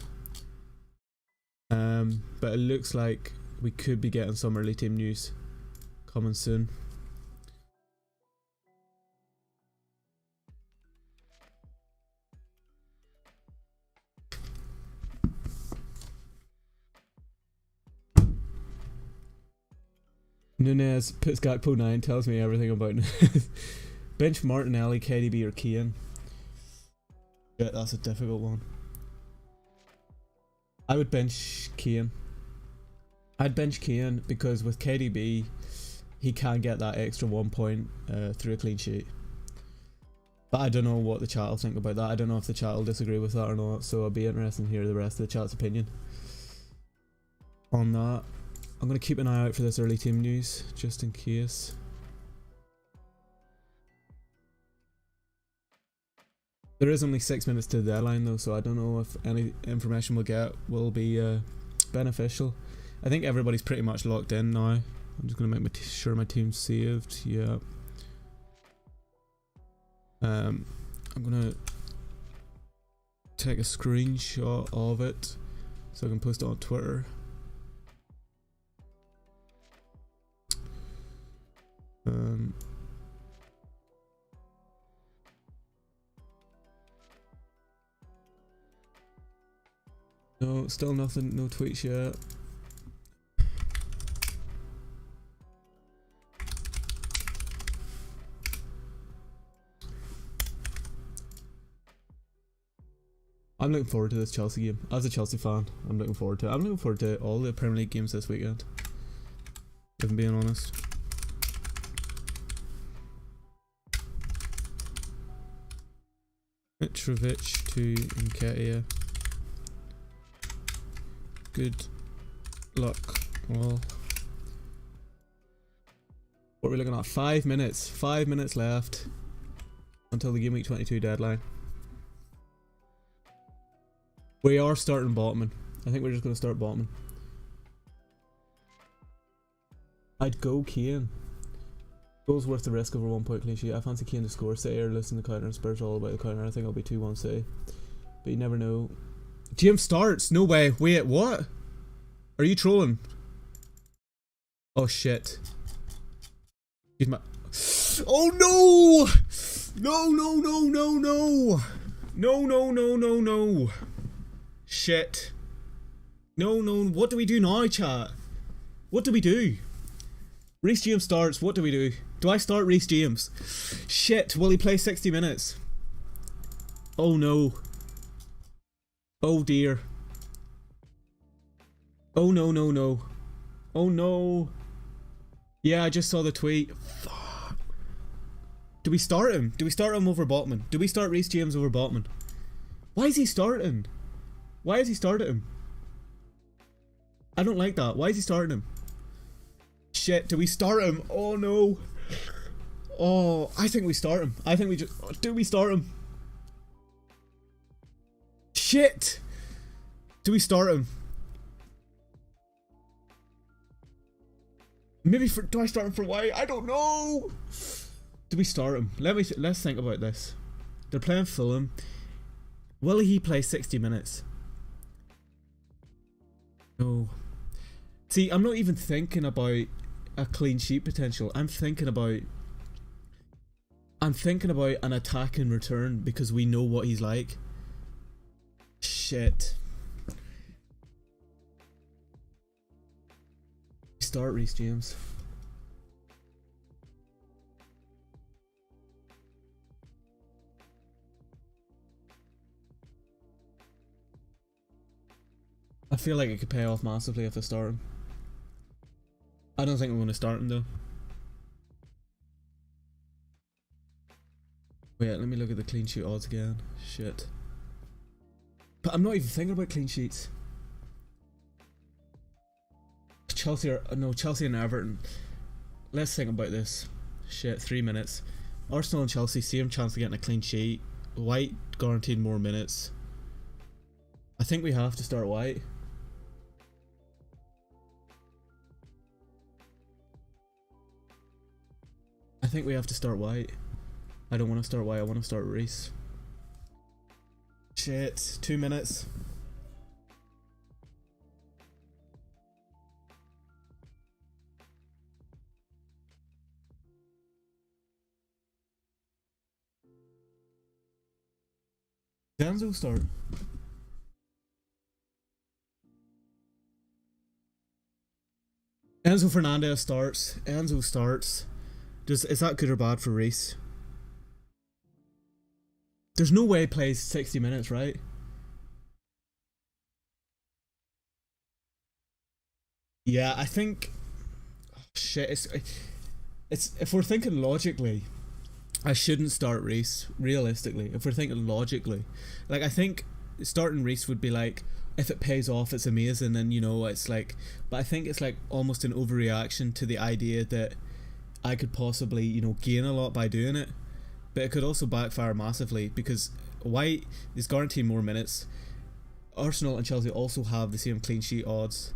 But it looks like we could be getting some early team news coming soon. Nunez puts Gakpo 9, tells me everything about Nunez. Bench Martinelli, KDB or Keane. Yeah, that's a difficult one. I would bench Keane. I'd bench Keane because with KDB he can get that extra 1 point through a clean sheet. But I don't know what the chat will think about that. I don't know if the chat will disagree with that or not, so I'll be interested to hear the rest of the chat's opinion on that. I'm going to keep an eye out for this early team news just in case. There is only 6 minutes to the deadline though, so I don't know if any information we'll get will be beneficial. I think everybody's pretty much locked in now. I'm just going to make sure my team's saved. Yeah. I'm going to take a screenshot of it so I can post it on Twitter. No, still nothing, no tweets yet. I'm looking forward to this Chelsea game. As a Chelsea fan, I'm looking forward to it. I'm looking forward to all the Premier League games this weekend, if I'm being honest. Mitrovic to Nketiah. Good luck all. What are we looking at? 5 minutes. 5 minutes left until the Game Week 22 deadline. We are starting Botman. I think we're just going to start Botman. I'd go Kane. Goal's worth the risk over 1 point clean sheet. I fancy Kane to score. City are losing the counter and Spurs are all about the counter. I think it'll be 2-1 City. But you never know. James starts. No way. Wait, what? Are you trolling? Oh shit. He's my... Oh no! No, no, no, no, no. No, no, no, no, no. Shit. No, no. What do we do now, chat? What do we do? Reece James starts. What do we do? Do I start Reece James? Shit. Will he play 60 minutes? Oh no. Oh dear. Oh no, no, no. Oh no. Yeah, I just saw the tweet. Fuck. Do we start him? Do we start him over Botman? Do we start Reece James over Botman? Why is he starting? Why is he starting him? I don't like that. Why is he starting him? Shit, do we start him? Oh no. Oh, I think we start him. I think we just... Do we start him? Shit! Do we start him? Maybe for... Do I start him for White? I don't know! Do we start him? Let's think about this. They're playing Fulham. Will he play 60 minutes? No. See, I'm not even thinking about a clean sheet potential. I'm thinking about an attack in return because we know what he's like. Shit. Start Reece James. I feel like it could pay off massively if I start him. I don't think I'm going to start him though. Wait, let me look at the clean sheet odds again. Shit. But I'm not even thinking about clean sheets. Chelsea and Everton. Let's think about this. Shit, 3 minutes. Arsenal and Chelsea, same chance of getting a clean sheet. White guaranteed more minutes. I think we have to start White. I think we have to start White. I don't want to start White, I want to start Reece. Shit, 2 minutes. Enzo start. Enzo Fernandez starts. Enzo starts. Is that good or bad for Reece? There's no way he plays 60 minutes, right? Yeah, I think... Oh, shit, it's if we're thinking logically, I shouldn't start Reece, realistically. If we're thinking logically. Like, I think starting Reece would be like, if it pays off, it's amazing, and you know, it's like... But I think it's like almost an overreaction to the idea that I could possibly, you know, gain a lot by doing it. But it could also backfire massively, because White is guaranteed more minutes. Arsenal and Chelsea also have the same clean sheet odds.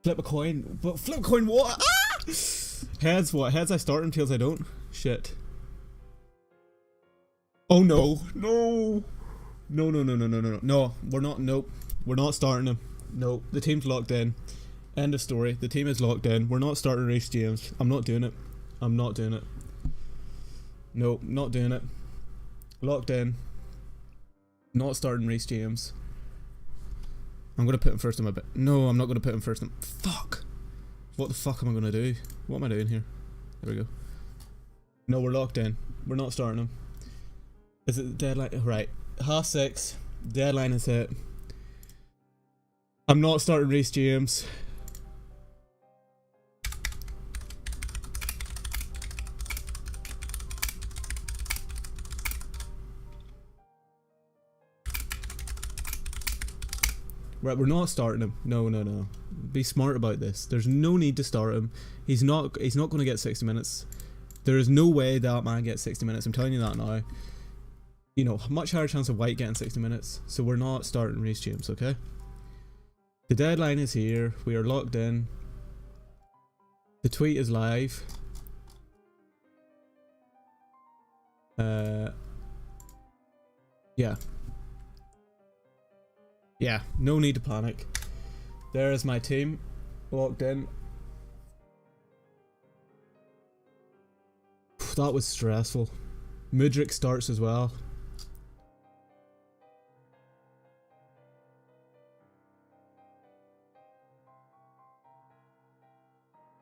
Flip a coin. But flip a coin what? Ah! Heads what? Heads I start him, tails I don't. Shit. Oh no. No. No, no, no, no, no, no. No, we're not. Nope. We're not starting him. No, the team's locked in. End of story. The team is locked in. We're not starting Reece James. I'm not doing it. I'm not doing it. No, not doing it. Locked in. Not starting Reece James. I'm going to put him first in my bit. No, I'm not going to put him first in... Fuck! What the fuck am I going to do? What am I doing here? There we go. No, we're locked in. We're not starting him. Is it the deadline? Right. 6:30. Deadline is hit. I'm not starting Reece James. Right, we're not starting him. No, no, no. Be smart about this. There's no need to start him. He's not going to get 60 minutes. There is no way that man gets 60 minutes. I'm telling you that now. you know, much higher chance of White getting 60 minutes. So we're not starting Reece James, okay? The deadline is here. We are locked in. The tweet is live. Yeah. Yeah, no need to panic. There is my team, locked in. That was stressful. Mudryk starts as well.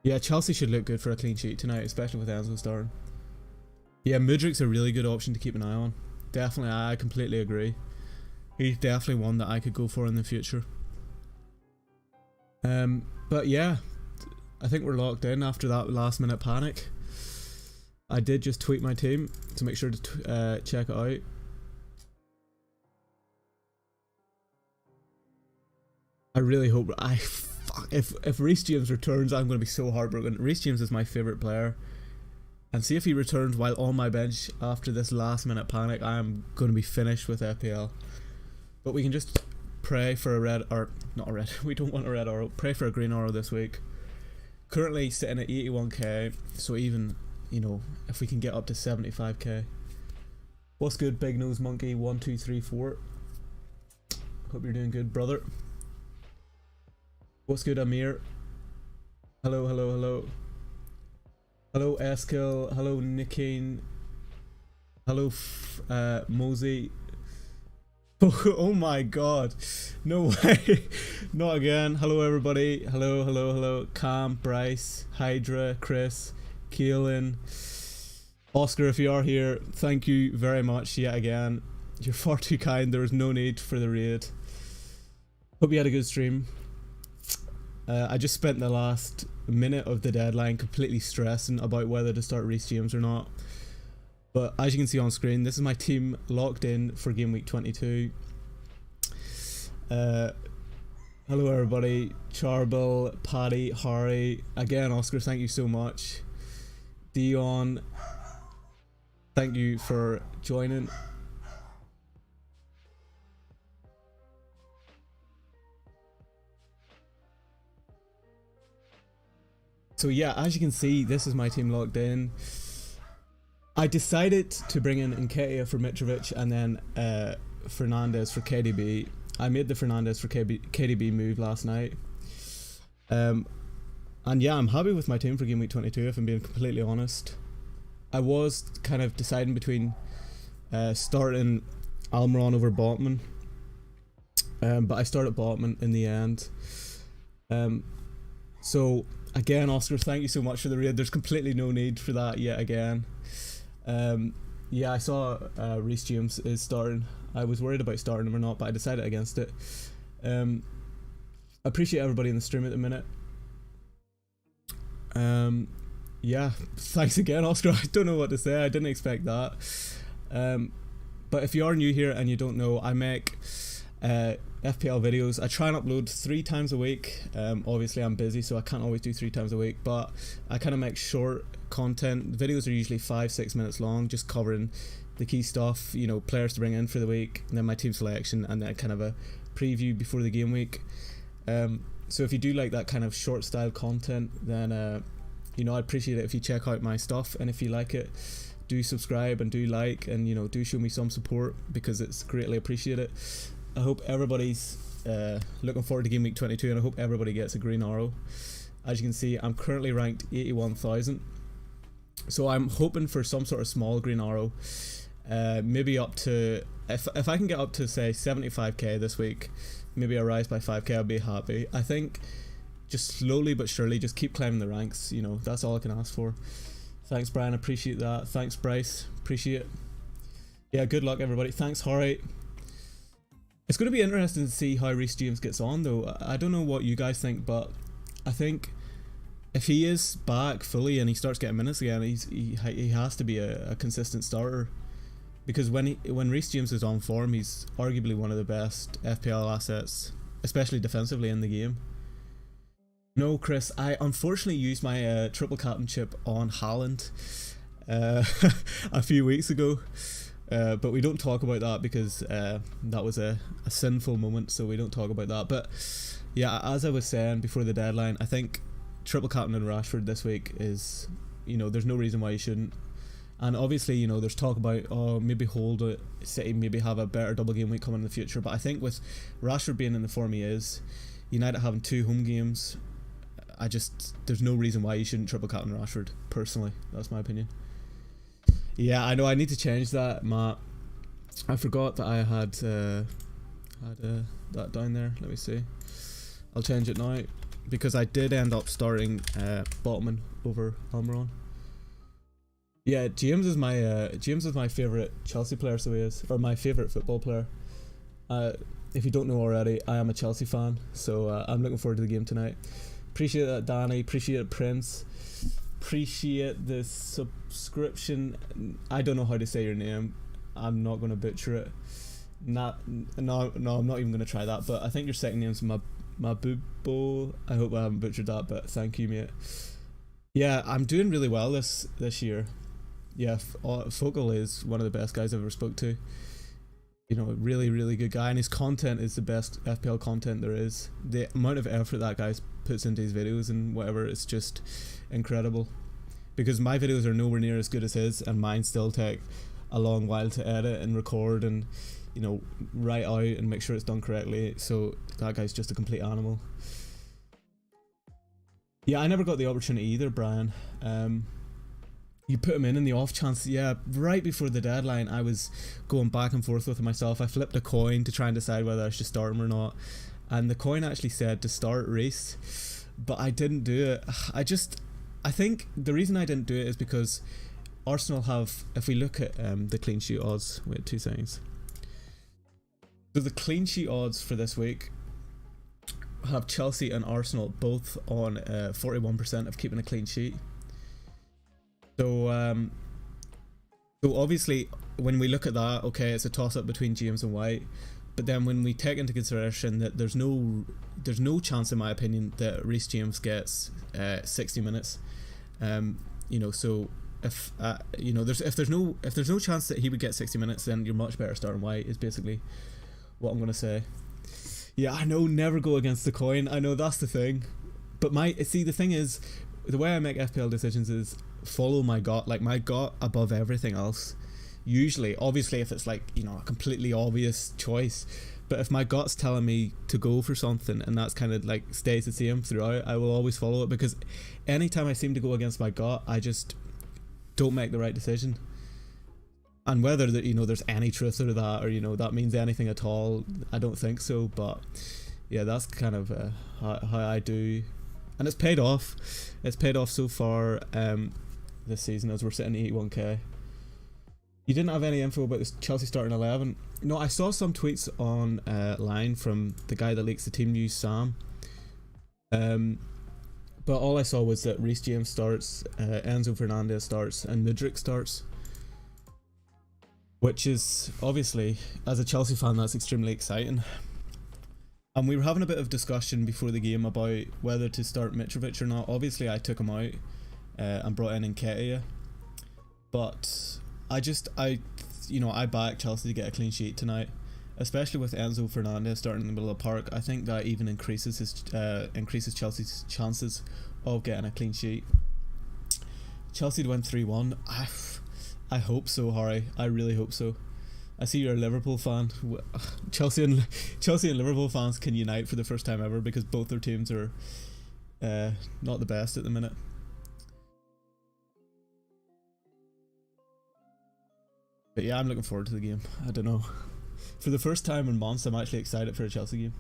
Yeah, Chelsea should look good for a clean sheet tonight, especially with Enzo starting. Yeah, Mudryk's a really good option to keep an eye on. Definitely, I completely agree. He's definitely one that I could go for in the future. But yeah, I think we're locked in after that last minute panic. I did just tweet my team to make sure to check it out. I really hope if Reece James returns, I'm going to be so heartbroken. Reece James is my favourite player, and see if he returns while on my bench after this last minute panic, I am going to be finished with FPL. But we can just pray for a red, or not a red, we don't want a red arrow, pray for a green arrow this week. Currently sitting at 81k, so even, you know, if we can get up to 75k. What's good, Big Nose Monkey 1234? Hope you're doing good, brother. What's good, Amir? Hello, hello, hello. Hello, Eskil. Hello, Nickane. Hello, Mosey. Oh my god. No way. Not again. Hello, everybody. Hello, hello, hello. Cam, Bryce, Hydra, Chris, Keelan, Oscar, if you are here, thank you very much yet again. You're far too kind. There was no need for the raid. Hope you had a good stream. I just spent the last minute of the deadline completely stressing about whether to start Reece James or not. But as you can see on screen, this is my team locked in for game week 22. Hello everybody, Charbil, Paddy, Harry, again Oscar, thank you so much. Dion, thank you for joining. So yeah, as you can see, this is my team locked in. I decided to bring in Nketiah for Mitrovic and then Fernandes for KDB. I made the Fernandes for KDB move last night. And yeah, I'm happy with my team for game week 22 if I'm being completely honest. I was kind of deciding between starting Almiron over Botman. But I started Botman in the end. So again, Oscar, thank you so much for the raid. There's completely no need for that yet again. Yeah, I saw Reece James is starting. I was worried about starting him or not, but I decided against it. I appreciate everybody in the stream at the minute. Yeah, thanks again, Oscar. I don't know what to say. I didn't expect that. But if you are new here and you don't know, I make FPL videos. I try and upload 3 times a week. Obviously I'm busy, so I can't always do 3 times a week, but I kind of make short content. The videos are usually 5-6 minutes long, just covering the key stuff, you know, players to bring in for the week, and then my team selection, and then kind of a preview before the game week. So if you do like that kind of short style content, then you know, I'd appreciate it if you check out my stuff, and if you like it, do subscribe and do like, and you know, do show me some support because it's greatly appreciated. I hope everybody's looking forward to game week 22, and I hope everybody gets a green arrow. As you can see, I'm currently ranked 81,000, so I'm hoping for some sort of small green arrow, maybe up to, if I can get up to say 75k this week, maybe a rise by 5k, I'll be happy. I think just slowly but surely just keep climbing the ranks, you know, that's all I can ask for. Thanks Brian, appreciate that. Thanks Bryce, appreciate it. Yeah, good luck everybody. Thanks Harry. It's going to be interesting to see how Reece James gets on though. I don't know what you guys think, but I think if he is back fully and he starts getting minutes again, he has to be a consistent starter, because when Reece James is on form, he's arguably one of the best FPL assets, especially defensively in the game. No, Chris, I unfortunately used my triple captainship on Haaland a few weeks ago. but we don't talk about that because that was a sinful moment, so we don't talk about that. But yeah, as I was saying before the deadline, I think triple captain in Rashford this week is, there's no reason why you shouldn't. And obviously, there's talk about, maybe hold it, City maybe have a better double game week coming in the future. But I think with Rashford being in the form he is, United having 2 home games, there's no reason why you shouldn't triple captain Rashford, personally. That's my opinion. Yeah, I know, I need to change that, Matt. I forgot that I had that down there. Let me see. I'll change it now, because I did end up starting Botman over Almiron. Yeah, James is my favourite Chelsea player, so he is, or my favourite football player. If you don't know already, I am a Chelsea fan, so I'm looking forward to the game tonight. Appreciate that, Danny. Appreciate it, Prince. Appreciate the subscription. I don't know how to say your name. I'm not going to butcher it. No, I'm not even going to try that. But I think your second name's Mabubo. I hope I haven't butchered that, but thank you, mate. Yeah, I'm doing really well this year. Yeah, Focal is one of the best guys I've ever spoke to. Really, really good guy, and his content is the best FPL content there is. The amount of effort that guy puts into his videos and whatever, it's just incredible. Because my videos are nowhere near as good as his, and mine still take a long while to edit and record and write out and make sure it's done correctly. So that guy's just a complete animal. Yeah, I never got the opportunity either, Brian. You put him in the off chance. Yeah, right before the deadline, I was going back and forth with myself. I flipped a coin to try and decide whether I should start him or not, and the coin actually said to start Reece, but I didn't do it. I think the reason I didn't do it is because Arsenal have, if we look at the clean sheet odds, wait 2 seconds. So the clean sheet odds for this week have Chelsea and Arsenal both on 41% of keeping a clean sheet. So obviously when we look at that, okay, it's a toss-up between James and White, but then when we take into consideration that there's no chance, in my opinion, that Reece James gets 60 minutes, so if there's no chance that he would get 60 minutes, then you're much better starting White, is basically what I'm gonna say. Yeah, I know, never go against the coin. I know, that's the thing. But the thing is, the way I make FPL decisions is follow my gut, like my gut above everything else. Usually, obviously, if it's like, a completely obvious choice, but if my gut's telling me to go for something and that's kind of like stays the same throughout, I will always follow it, because anytime I seem to go against my gut, I just don't make the right decision. And whether there's any truth to that, or that means anything at all, I don't think so. But yeah, that's kind of how I do, and it's paid off. It's paid off so far this season, as we're sitting at 81k. You didn't have any info about this Chelsea starting 11? No, I saw some tweets online from the guy that leaks the team news, Sam. But all I saw was that Reece James starts, Enzo Fernandez starts, and Mudryk starts. Which is, obviously, as a Chelsea fan, that's extremely exciting. And we were having a bit of discussion before the game about whether to start Mitrovic or not. Obviously, I took him out and brought in Nketiah. But I backed Chelsea to get a clean sheet tonight. Especially with Enzo Fernandez starting in the middle of the park. I think that even increases Chelsea's chances of getting a clean sheet. Chelsea to win 3-1. I hope so, Harry. I really hope so. I see you're a Liverpool fan. Chelsea and Liverpool fans can unite for the first time ever, because both their teams are not the best at the minute. But yeah, I'm looking forward to the game. I don't know. For the first time in months, I'm actually excited for a Chelsea game.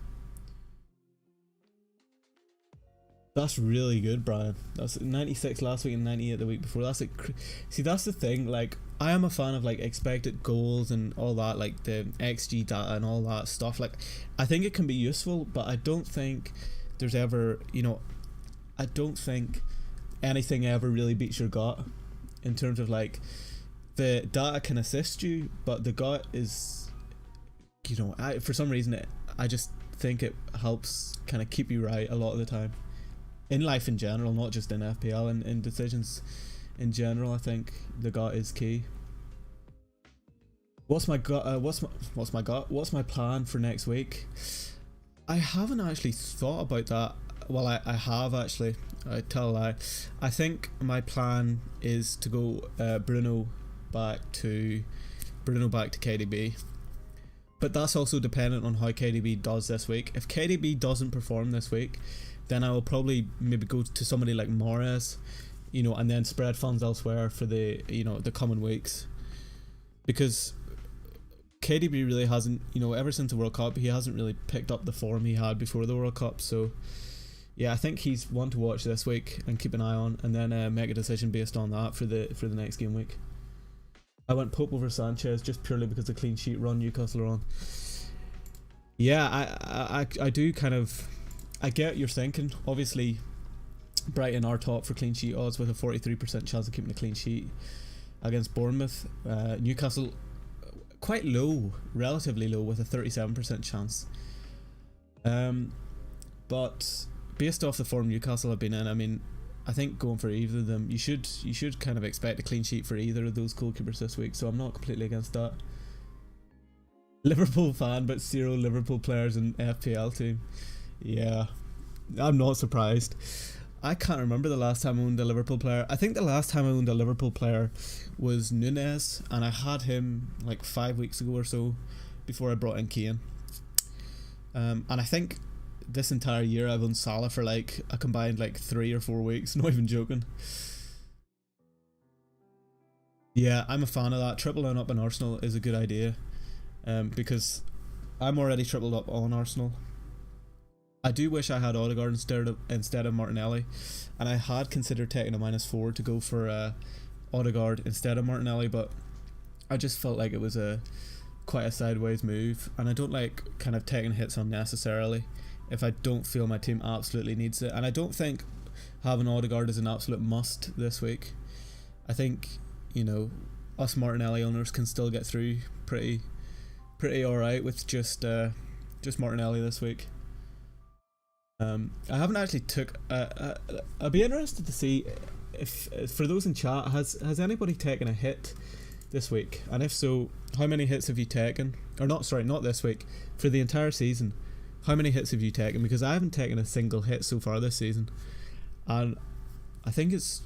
That's really good, Brian. That's 96 last week and 98 the week before. That's see, that's the thing. Like, I am a fan of like expected goals and all that, like the XG data and all that stuff. Like, I think it can be useful, but I don't think there's ever, I don't think anything ever really beats your gut in terms of like the data can assist you, but the gut is, for some reason I just think it helps kind of keep you right a lot of the time. In life in general, not just in FPL, and in decisions in general, I think the gut is key. What's my plan for next week? I haven't actually thought about that. Well, I have actually. I tell a lie. I think my plan is to go back to KDB. But that's also dependent on how KDB does this week. If KDB doesn't perform this week, then I will probably maybe go to somebody like Mahrez, and then spread funds elsewhere for the coming weeks. Because KDB really hasn't, ever since the World Cup, he hasn't really picked up the form he had before the World Cup. So yeah, I think he's one to watch this week and keep an eye on, and then make a decision based on that for the next game week. I went Pope over Sanchez just purely because the clean sheet run Newcastle are on. Yeah, I do kind of, I get what you're thinking. Obviously, Brighton are top for clean sheet odds with a 43% chance of keeping a clean sheet against Bournemouth. Newcastle quite low, relatively low, with a 37% chance. But based off the form Newcastle have been in, I mean, I think going for either of them, you should kind of expect a clean sheet for either of those goalkeepers this week, so I'm not completely against that. Liverpool fan, but 0 Liverpool players in FPL team. Yeah, I'm not surprised. I can't remember the last time I owned a Liverpool player. I think the last time I owned a Liverpool player was Nunez, and I had him like 5 weeks ago or so before I brought in Kane. And I think this entire year I've owned Salah for like a combined like 3 or 4 weeks, not even joking. Yeah, I'm a fan of that. Tripling up on Arsenal is a good idea, because I'm already tripled up on Arsenal. I do wish I had Odegaard instead of Martinelli, and I had considered taking a -4 to go for Odegaard instead of Martinelli, but I just felt like it was quite a sideways move, and I don't like kind of taking hits unnecessarily if I don't feel my team absolutely needs it. And I don't think having Odegaard is an absolute must this week. I think, us Martinelli owners can still get through pretty alright with just Martinelli this week. I haven't actually took. I'd be interested to see if, for those in chat, has anybody taken a hit this week, and if so, how many hits have you taken? Or not this week, for the entire season. How many hits have you taken? Because I haven't taken a single hit so far this season, and I think it's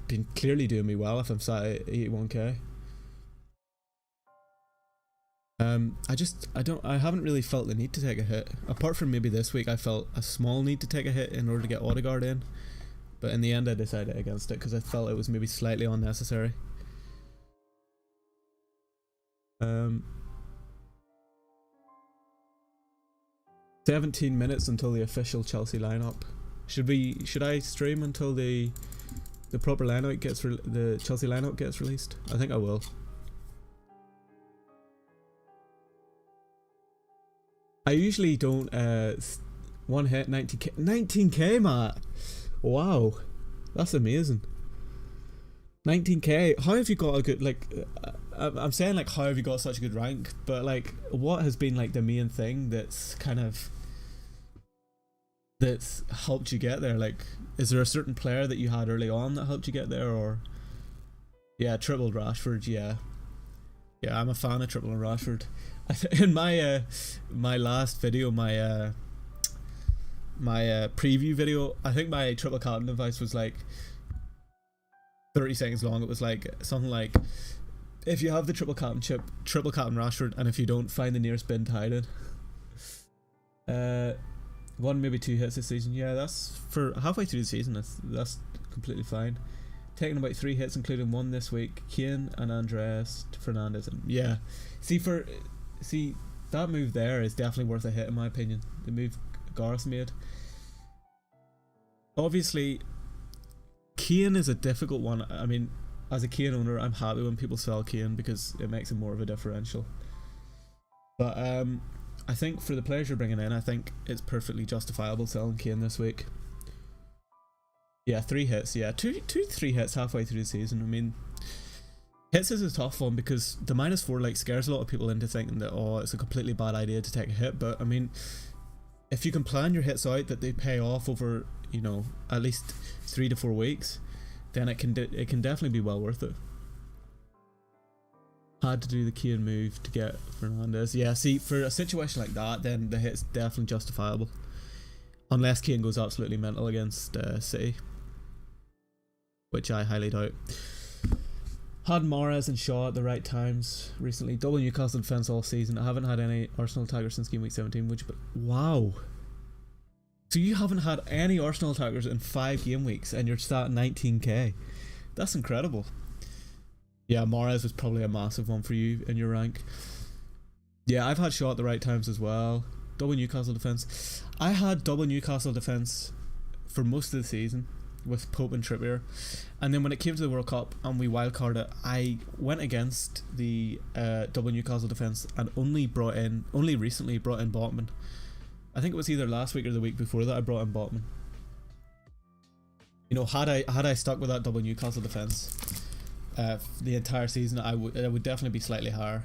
been clearly doing me well if I'm sat at 81k. I haven't really felt the need to take a hit, apart from maybe this week I felt a small need to take a hit in order to get Odegaard in, but in the end I decided against it because I felt it was maybe slightly unnecessary. 17 minutes until the official Chelsea lineup. Should I stream until the proper lineup the Chelsea lineup gets released? I think I will. I usually don't one hit 19k, Matt. Wow, that's amazing. 19k. How have you got a good, like, I'm saying like how have you got such a good rank, but like what has been like the main thing that's helped you get there? Like, is there a certain player that you had early on that helped you get there? Or yeah, tripled Rashford. Yeah, I'm a fan of tripling Rashford. In my my last video, my preview video, I think my triple captain advice was like 30 seconds long. It was like something like, if you have the triple captain chip, triple captain Rashford, and if you don't, find the nearest bin to hide in. 1 maybe 2 hits this season. Yeah, that's for halfway through the season. That's completely fine. Taking about 3 hits, including 1 this week. Kane and Andreas Fernandez. Yeah, see that move there is definitely worth a hit in my opinion. The move Gareth made. Obviously, Kane is a difficult one. I mean, as a Kane owner, I'm happy when people sell Kane because it makes him more of a differential. But I think for the players you're bringing in, I think it's perfectly justifiable selling Kane this week. Yeah, 3 hits. Yeah, 3 hits halfway through the season. I mean, hits is a tough one because the -4 like scares a lot of people into thinking that, oh, it's a completely bad idea to take a hit. But I mean, if you can plan your hits out that they pay off over, at least 3 to 4 weeks, then it can definitely be well worth it. Had to do the Kane move to get Fernandes. Yeah, see, for a situation like that, then the hit's definitely justifiable. Unless Kane goes absolutely mental against City, which I highly doubt. Had Mahrez and Shaw at the right times recently. Double Newcastle defence all season. I haven't had any Arsenal attackers since game week 17. Wow. So you haven't had any Arsenal attackers in 5 game weeks and you're sat at 19k. That's incredible. Yeah, Mahrez was probably a massive one for you in your rank. Yeah, I've had Shaw at the right times as well. Double Newcastle defence. I had double Newcastle defence for most of the season with Pope and Trippier, and then when it came to the World Cup and we wildcarded, I went against the double Newcastle defence and only recently brought in Botman. I think it was either last week or the week before that I brought in Botman. You know, had I stuck with that double Newcastle defence the entire season, I would definitely be slightly higher.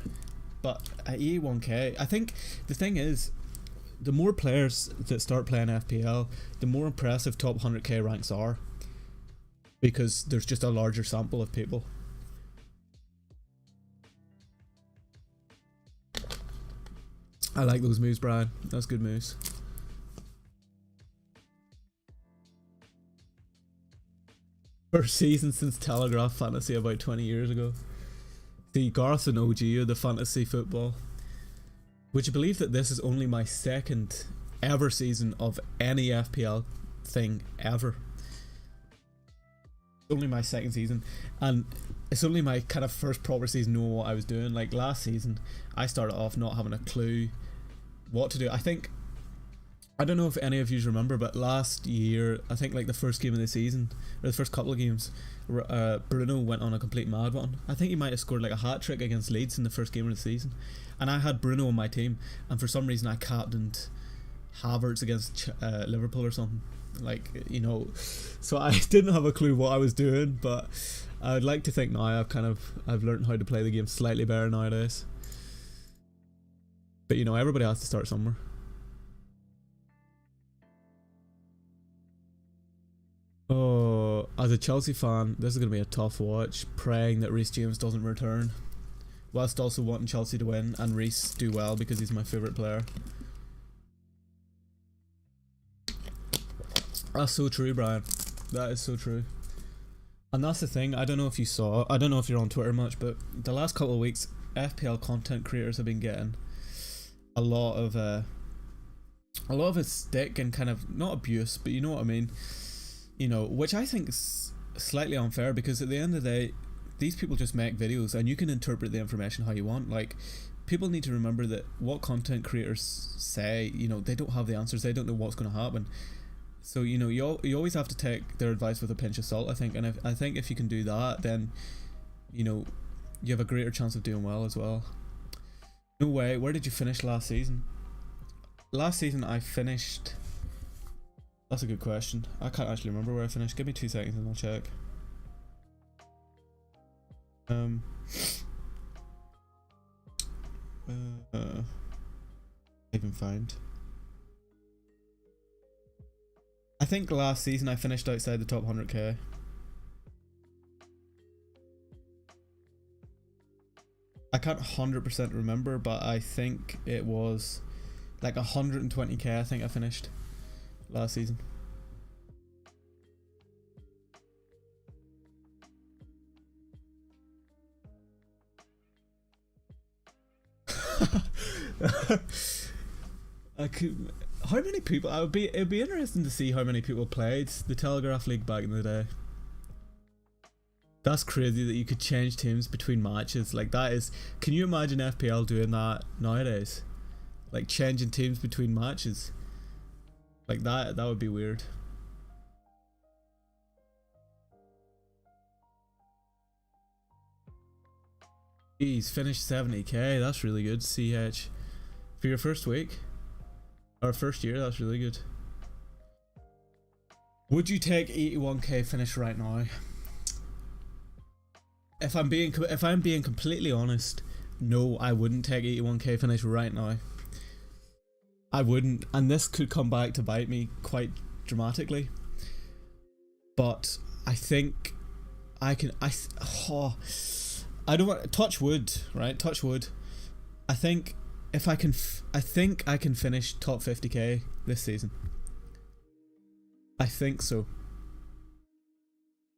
But at 81k, I think the thing is, the more players that start playing FPL, the more impressive top 100k ranks are, because there's just a larger sample of people. I like those moves, Brian. That's good moves. First season since Telegraph Fantasy about 20 years ago. See, Garth and OG are the fantasy football. Would you believe that this is only my second ever season of any FPL thing ever? It's only my second season, and it's only my kind of first proper season knowing what I was doing. Like last season, I started off not having a clue what to do. I don't know if any of you remember, but last year, I think like the first game of the season, or the first couple of games, Bruno went on a complete mad one. I think he might have scored like a hat-trick against Leeds in the first game of the season. And I had Bruno on my team, and for some reason I captained Havertz against Liverpool or something. Like, you know, so I didn't have a clue what I was doing, but I'd like to think now I've learned how to play the game slightly better nowadays. But you know, everybody has to start somewhere. Oh, as a Chelsea fan, this is going to be a tough watch, praying that Reece James doesn't return, whilst also wanting Chelsea to win and Reece do well because he's my favourite player. That's so true, Brian. That is so true. And that's the thing, I don't know if you saw, I don't know if you're on Twitter much, but the last couple of weeks, FPL content creators have been getting a lot of a stick and kind of, not abuse, but you know what I mean. You know, which I think is slightly unfair, because at the end of the day, these people just make videos and you can interpret the information how you want. Like, people need to remember that what content creators say, you know, they don't have the answers, they don't know what's going to happen. So, you know, you always have to take their advice with a pinch of salt, I think. And I think if you can do that, then, you know, you have a greater chance of doing well as well. No way, where did you finish last season? Last season I finished... That's a good question. I can't actually remember where I finished. Give me 2 seconds and I'll check. Even find. I think last season I finished outside the top 100k. I can't 100% remember, but I think it was like 120k. I think I finished last season. How many people? It'd be interesting to see how many people played the Telegraph League back in the day. That's crazy that you could change teams between matches. Like, that is, can you imagine FPL doing that nowadays? Like, changing teams between matches. Like, that would be weird. Jeez, finished 70k, that's really good, CH. For your first week? Or first year, that's really good. Would you take 81k finish right now? If I'm being completely honest, no, I wouldn't take 81k finish right now. I wouldn't, and this could come back to bite me quite dramatically. But I think I can. I don't want touch wood, right? Touch wood. I think if I can, I think I can finish top 50k this season. I think so.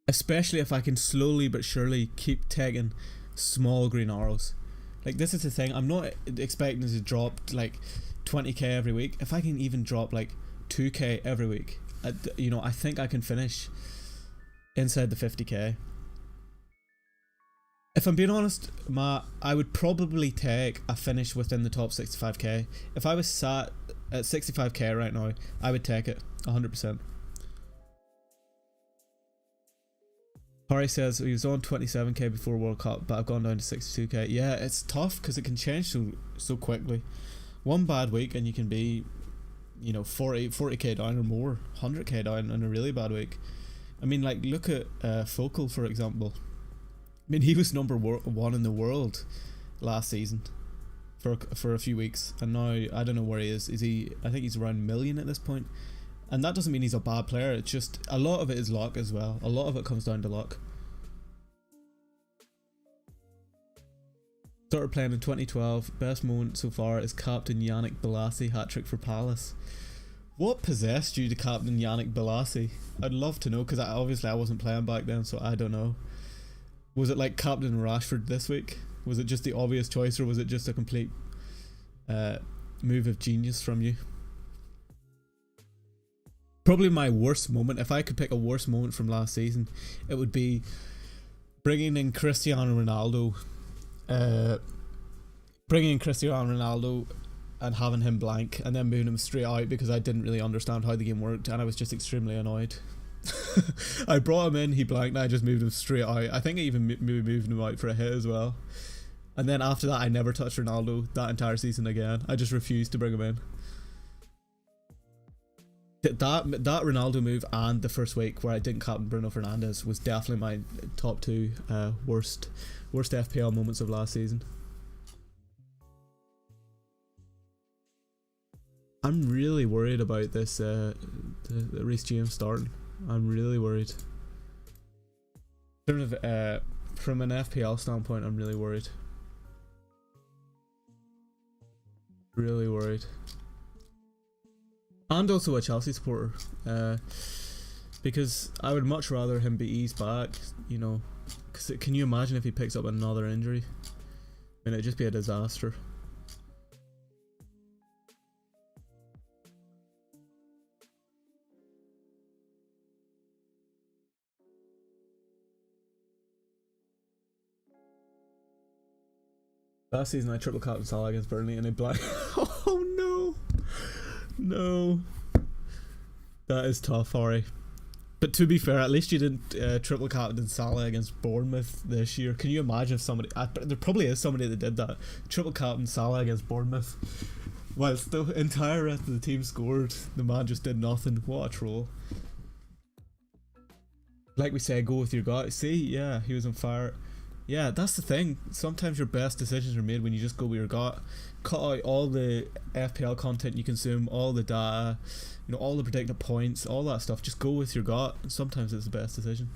Especially if I can slowly but surely keep taking small green arrows. Like, this is the thing. I'm not expecting to drop like 20k every week. If I can even drop like 2k every week, you know, I think I can finish inside the 50k. If I'm being honest, I would probably take a finish within the top 65k. If I was sat at 65k right now, I would take it 100%. Harry says he was on 27k before World Cup, but I've gone down to 62k. Yeah, it's tough because it can change so quickly. One bad week and you can be, you know, 40k down or more, 100k down in a really bad week. I mean, like, look at Focal, for example. I mean, he was number one in the world last season for a few weeks, and now I don't know where he is. Is he? I think he's around a million at this point. And that doesn't mean he's a bad player. It's just a lot of it is luck as well. A lot of it comes down to luck. Started playing in 2012. Best moment so far is Captain Yannick Bolasie hat-trick for Palace. What possessed you to Captain Yannick Bolasie? I'd love to know, because obviously I wasn't playing back then, so I don't know. Was it like Captain Rashford this week? Was it just the obvious choice, or was it just a complete move of genius from you? Probably my worst moment, if I could pick a worst moment from last season, it would be bringing in Cristiano Ronaldo and having him blank and then moving him straight out because I didn't really understand how the game worked and I was just extremely annoyed. I brought him in, he blanked, and I just moved him straight out. I think I even moved him out for a hit as well. And then after that I never touched Ronaldo that entire season again. I just refused to bring him in. That Ronaldo move and the first week where I didn't captain Bruno Fernandes was definitely my top two worst FPL moments of last season. I'm really worried about this the Reece James starting. I'm really worried. In terms of from an FPL standpoint, I'm really worried. Really worried. And also a Chelsea supporter, because I would much rather him be eased back, you know, because can you imagine if he picks up another injury? I mean, it'd just be a disaster. Last season I triple captain Salah against Burnley and he blanked. Oh no! No, that is tough, Harry. But to be fair, at least you didn't triple captain Salah against Bournemouth this year. Can you imagine if somebody? There probably is somebody that did that. Triple captain Salah against Bournemouth, whilst the entire rest of the team scored. The man just did nothing. What a troll! Like we say, go with your gut. See, yeah, he was on fire. Yeah, that's the thing. Sometimes your best decisions are made when you just go with your gut. Cut out all the FPL content you consume, all the data, you know, all the predicted points, all that stuff. Just go with your gut. Sometimes it's the best decision.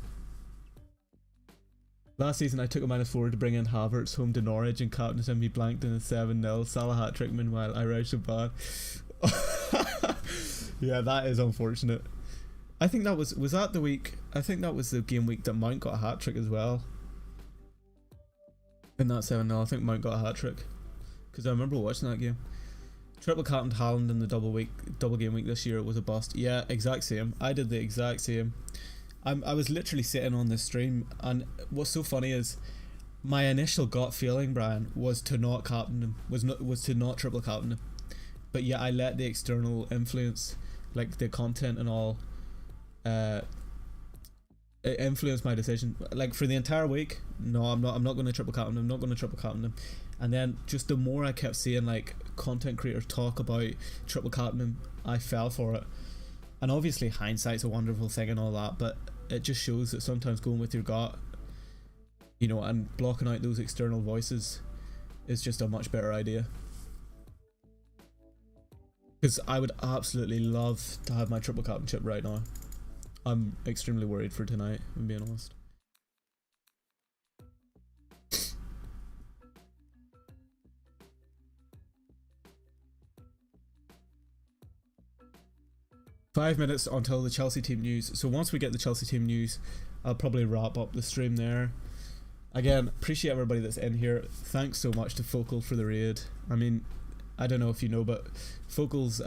Last season I took a -4 to bring in Havertz home to Norwich and captained him. He blanked in a 7-0 Salah hat-trick. Meanwhile I routed him bad. Yeah, that is unfortunate. I think that was that the week. I think that was the game week that Mount got a hat-trick as well. In that 7-0, I think Mount got a hat-trick. Because I remember watching that game. Triple captained Haaland in the double game week this year. It was a bust. Yeah, exact same. I did the exact same. I was literally sitting on this stream, and what's so funny is my initial gut feeling, Brian, was to not captain him. Was to not triple captain him. But yeah, I let the external influence, like the content and all, it influenced my decision. Like for the entire week, no, I'm not going to triple captain him. I'm not going to triple captain him. And then just the more I kept seeing like content creators talk about triple captain him, I fell for it. And obviously hindsight's a wonderful thing and all that, but it just shows that sometimes going with your gut, you know, and blocking out those external voices is just a much better idea. Because I would absolutely love to have my triple captainship right now. I'm extremely worried for tonight, if I'm being honest. 5 minutes until the Chelsea team news. So once we get the Chelsea team news, I'll probably wrap up the stream there. Again, appreciate everybody that's in here. Thanks so much to Focal for the raid. I mean, I don't know if you know, but Focal's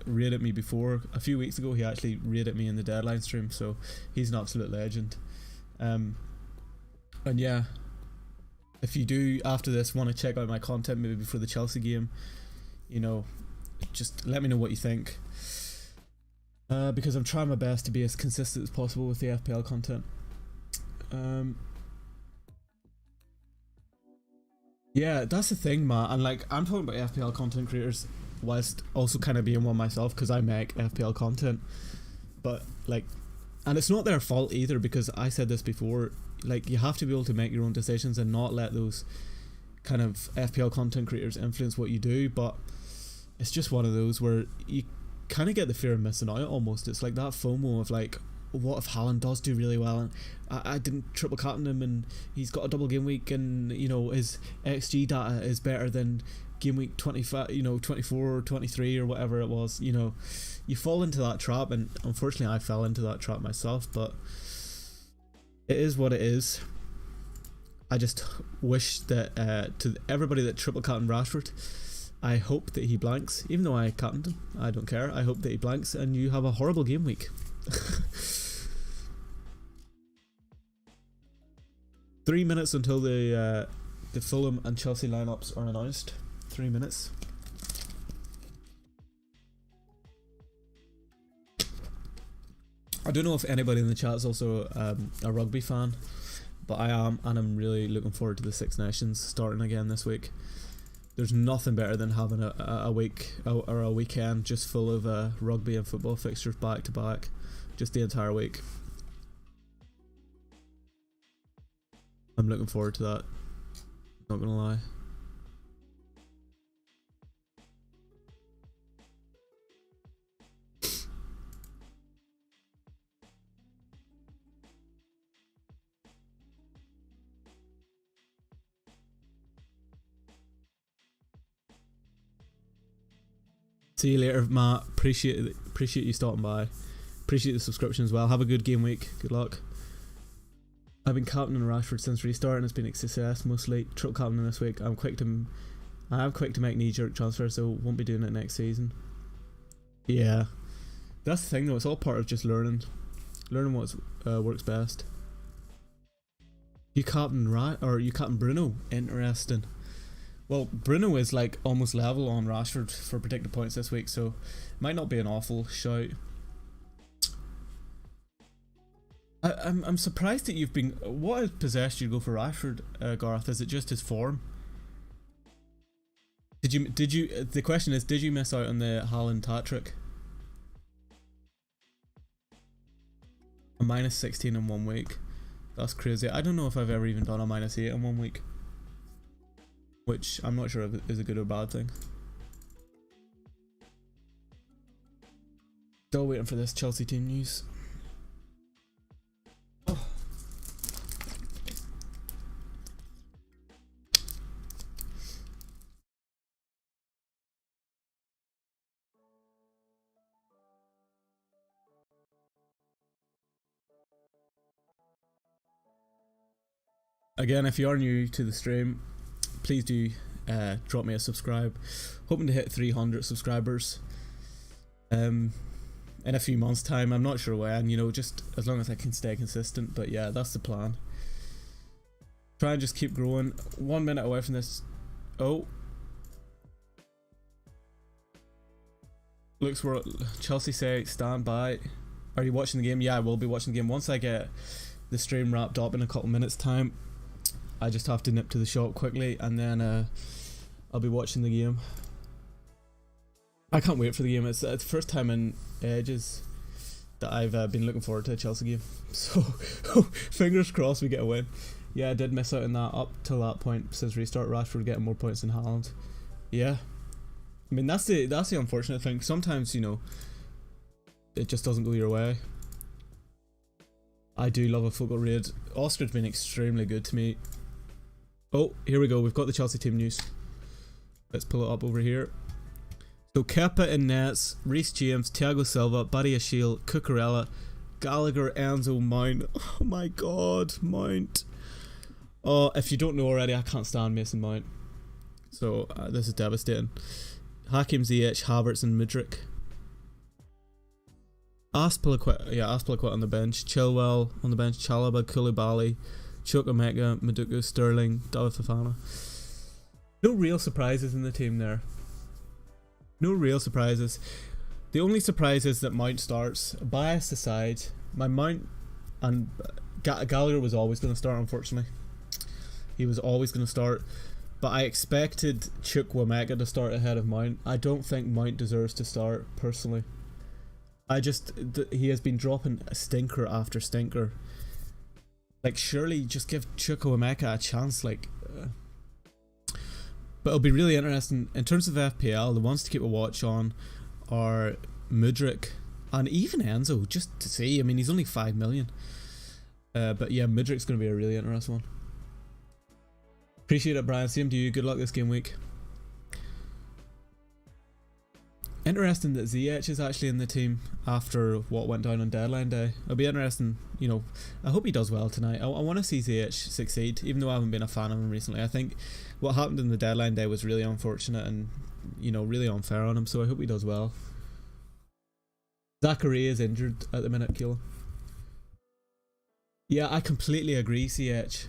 raided me before. A few weeks ago, he actually raided me in the deadline stream, so he's an absolute legend. And yeah, if you do after this want to check out my content maybe before the Chelsea game, you know, just let me know what you think. Because I'm trying my best to be as consistent as possible with the FPL content. Yeah, that's the thing, Matt. And like, I'm talking about FPL content creators whilst also kind of being one myself, because I make FPL content. But like, and it's not their fault either, because I said this before, like, you have to be able to make your own decisions and not let those kind of FPL content creators influence what you do. But it's just one of those where you kind of get the fear of missing out almost. It's like that FOMO of like, what if Haaland does do really well and I didn't triple captain him and he's got a double game week, and you know his XG data is better than game week 25, you know, 24 or 23 or whatever it was. You know, you fall into that trap, and unfortunately I fell into that trap myself, but it is what it is. I just wish that to everybody that triple captained Rashford, I hope that he blanks. Even though I captained him, I don't care. I hope that he blanks and you have a horrible game week. 3 minutes until the Fulham and Chelsea lineups are announced. 3 minutes. I don't know if anybody in the chat is also a rugby fan, but I am, and I'm really looking forward to the Six Nations starting again this week. There's nothing better than having a week or a weekend just full of rugby and football fixtures back to back, just the entire week. I'm looking forward to that, not gonna lie. See you later, Matt. Appreciate you stopping by. Appreciate the subscription as well. Have a good game week. Good luck. I've been captaining Rashford since restart and it's been a success mostly. Triple captaining this week. I am quick to make knee-jerk transfers, so won't be doing it next season. Yeah, that's the thing though. It's all part of just learning what works best. You captain you captain Bruno? Interesting. Well, Bruno is like almost level on Rashford for predicted points this week, so might not be an awful shout. I'm surprised that you've been. What has possessed you to go for Rashford, Gareth? Is it just his form? Did you? The question is, did you miss out on the Haaland hat trick? A minus 16 in 1 week. That's crazy. I don't know if I've ever even done a minus 8 in 1 week, which I'm not sure if it is a good or bad thing. Still waiting for this Chelsea team news. Again, if you are new to the stream, please do drop me a subscribe. Hoping to hit 300 subscribers in a few months' time. I'm not sure when, you know, just as long as I can stay consistent. But yeah, that's the plan. Try and just keep growing. 1 minute away from this. Oh. Looks where Chelsea say stand by. Are you watching the game? Yeah, I will be watching the game. Once I get the stream wrapped up in a couple minutes time, I just have to nip to the shop quickly and then I'll be watching the game. I can't wait for the game. It's the first time in ages that I've been looking forward to a Chelsea game. So fingers crossed we get a win. Yeah, I did miss out on that up till that point since restart. Rashford getting more points than Haaland. Yeah, I mean that's the unfortunate thing. Sometimes, you know, it just doesn't go your way. I do love a football raid. Oscar's been extremely good to me. Oh, here we go. We've got the Chelsea team news. Let's pull it up over here. So Kepa in nets, Reece James, Thiago Silva, Badiashile, Cucurella, Gallagher, Enzo, Mount. Oh my god, Mount. Oh, if you don't know already, I can't stand Mason Mount. So this is devastating. Hakim Ziyech, Havertz and Mudryk. Aspilicueta on the bench, Chilwell on the bench, Chalobah, Koulibaly, Chukwuemeka, Maduka, Sterling, David Fofana. No real surprises in the team there. No real surprises. The only surprise is that Mount starts. Bias aside, my Mount and Gallagher was always going to start, unfortunately. He was always going to start. But I expected Chukwuemeka to start ahead of Mount. I don't think Mount deserves to start, personally. He has been dropping stinker after stinker. Like, surely just give Chukwuemeka a chance, like... But it'll be really interesting. In terms of FPL, the ones to keep a watch on are Mudryk and even Enzo, just to see. I mean, he's only 5 million. But yeah, Mudryk's going to be a really interesting one. Appreciate it, Brian. Same to you. Good luck this game week. Interesting that Ziyech is actually in the team after what went down on deadline day. It'll be interesting, you know. I hope he does well tonight. I want to see Ziyech succeed, even though I haven't been a fan of him recently. I think what happened in the deadline day was really unfortunate and, you know, really unfair on him, so I hope he does well. Zachary is injured at the minute, Keelan. Yeah, I completely agree, Ziyech.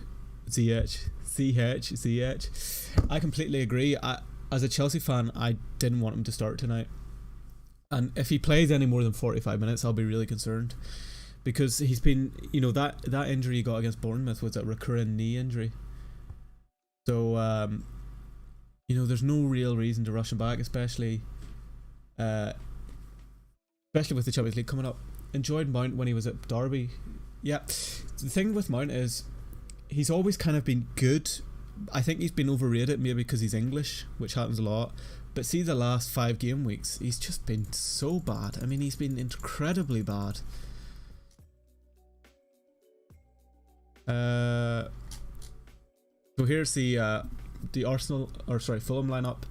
I completely agree. As a Chelsea fan, I didn't want him to start tonight. And if he plays any more than 45 minutes, I'll be really concerned. Because he's been, you know, that injury he got against Bournemouth was a recurring knee injury. So, you know, there's no real reason to rush him back, especially with the Champions League coming up. Enjoyed Mount when he was at Derby. Yeah, the thing with Mount is he's always kind of been good. I think he's been overrated maybe because he's English, which happens a lot. But see the last 5 game weeks, he's just been so bad. I mean, he's been incredibly bad. So here's the Fulham lineup.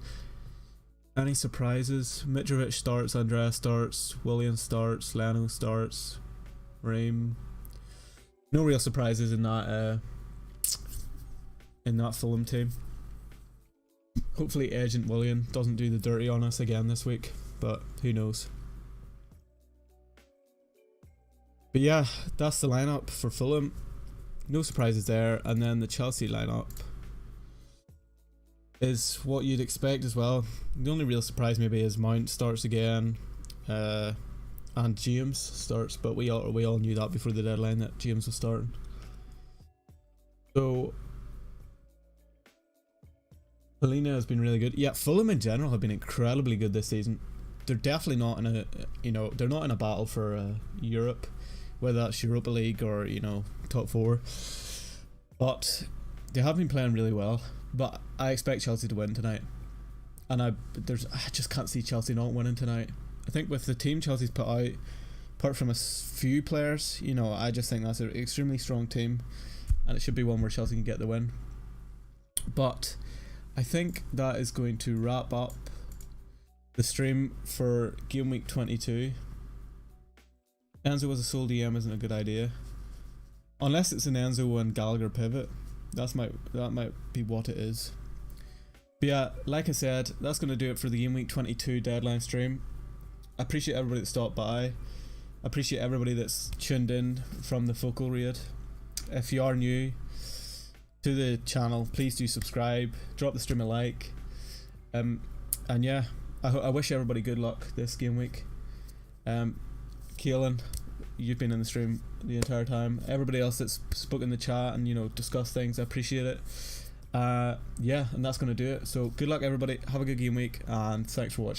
Any surprises? Mitrovic starts, Andreas starts, Willian starts, Leno starts, Raheem. No real surprises in that Fulham team. Hopefully Agent Willian doesn't do the dirty on us again this week, but who knows. But yeah, that's the lineup for Fulham. No surprises there. And then the Chelsea lineup is what you'd expect as well. The only real surprise maybe is Mount starts again, and James starts, but we all knew that before the deadline that James was starting. So Polina has been really good. Yeah, Fulham in general have been incredibly good this season. They're definitely not in a, you know, they're not in a battle for Europe, whether that's Europa League or, you know, top 4. But they have been playing really well. But I expect Chelsea to win tonight, and I just can't see Chelsea not winning tonight. I think with the team Chelsea's put out, apart from a few players, you know, I just think that's an extremely strong team, and it should be one where Chelsea can get the win. But I think that is going to wrap up the stream for Game Week 22. Enzo as a sole DM isn't a good idea, unless it's an Enzo and Gallagher pivot. That might be what it is. But yeah, like I said, that's going to do it for the Game Week 22 deadline stream. I appreciate everybody that stopped by. I appreciate everybody that's tuned in from the focal raid. If you are new to the channel, please do subscribe, drop the stream a like, and yeah, I wish everybody good luck this game week. Keelan, you've been in the stream the entire time. Everybody else that's spoken in the chat and, you know, discussed things, I appreciate it. Yeah, and that's going to do it. So good luck everybody, have a good game week, and thanks for watching.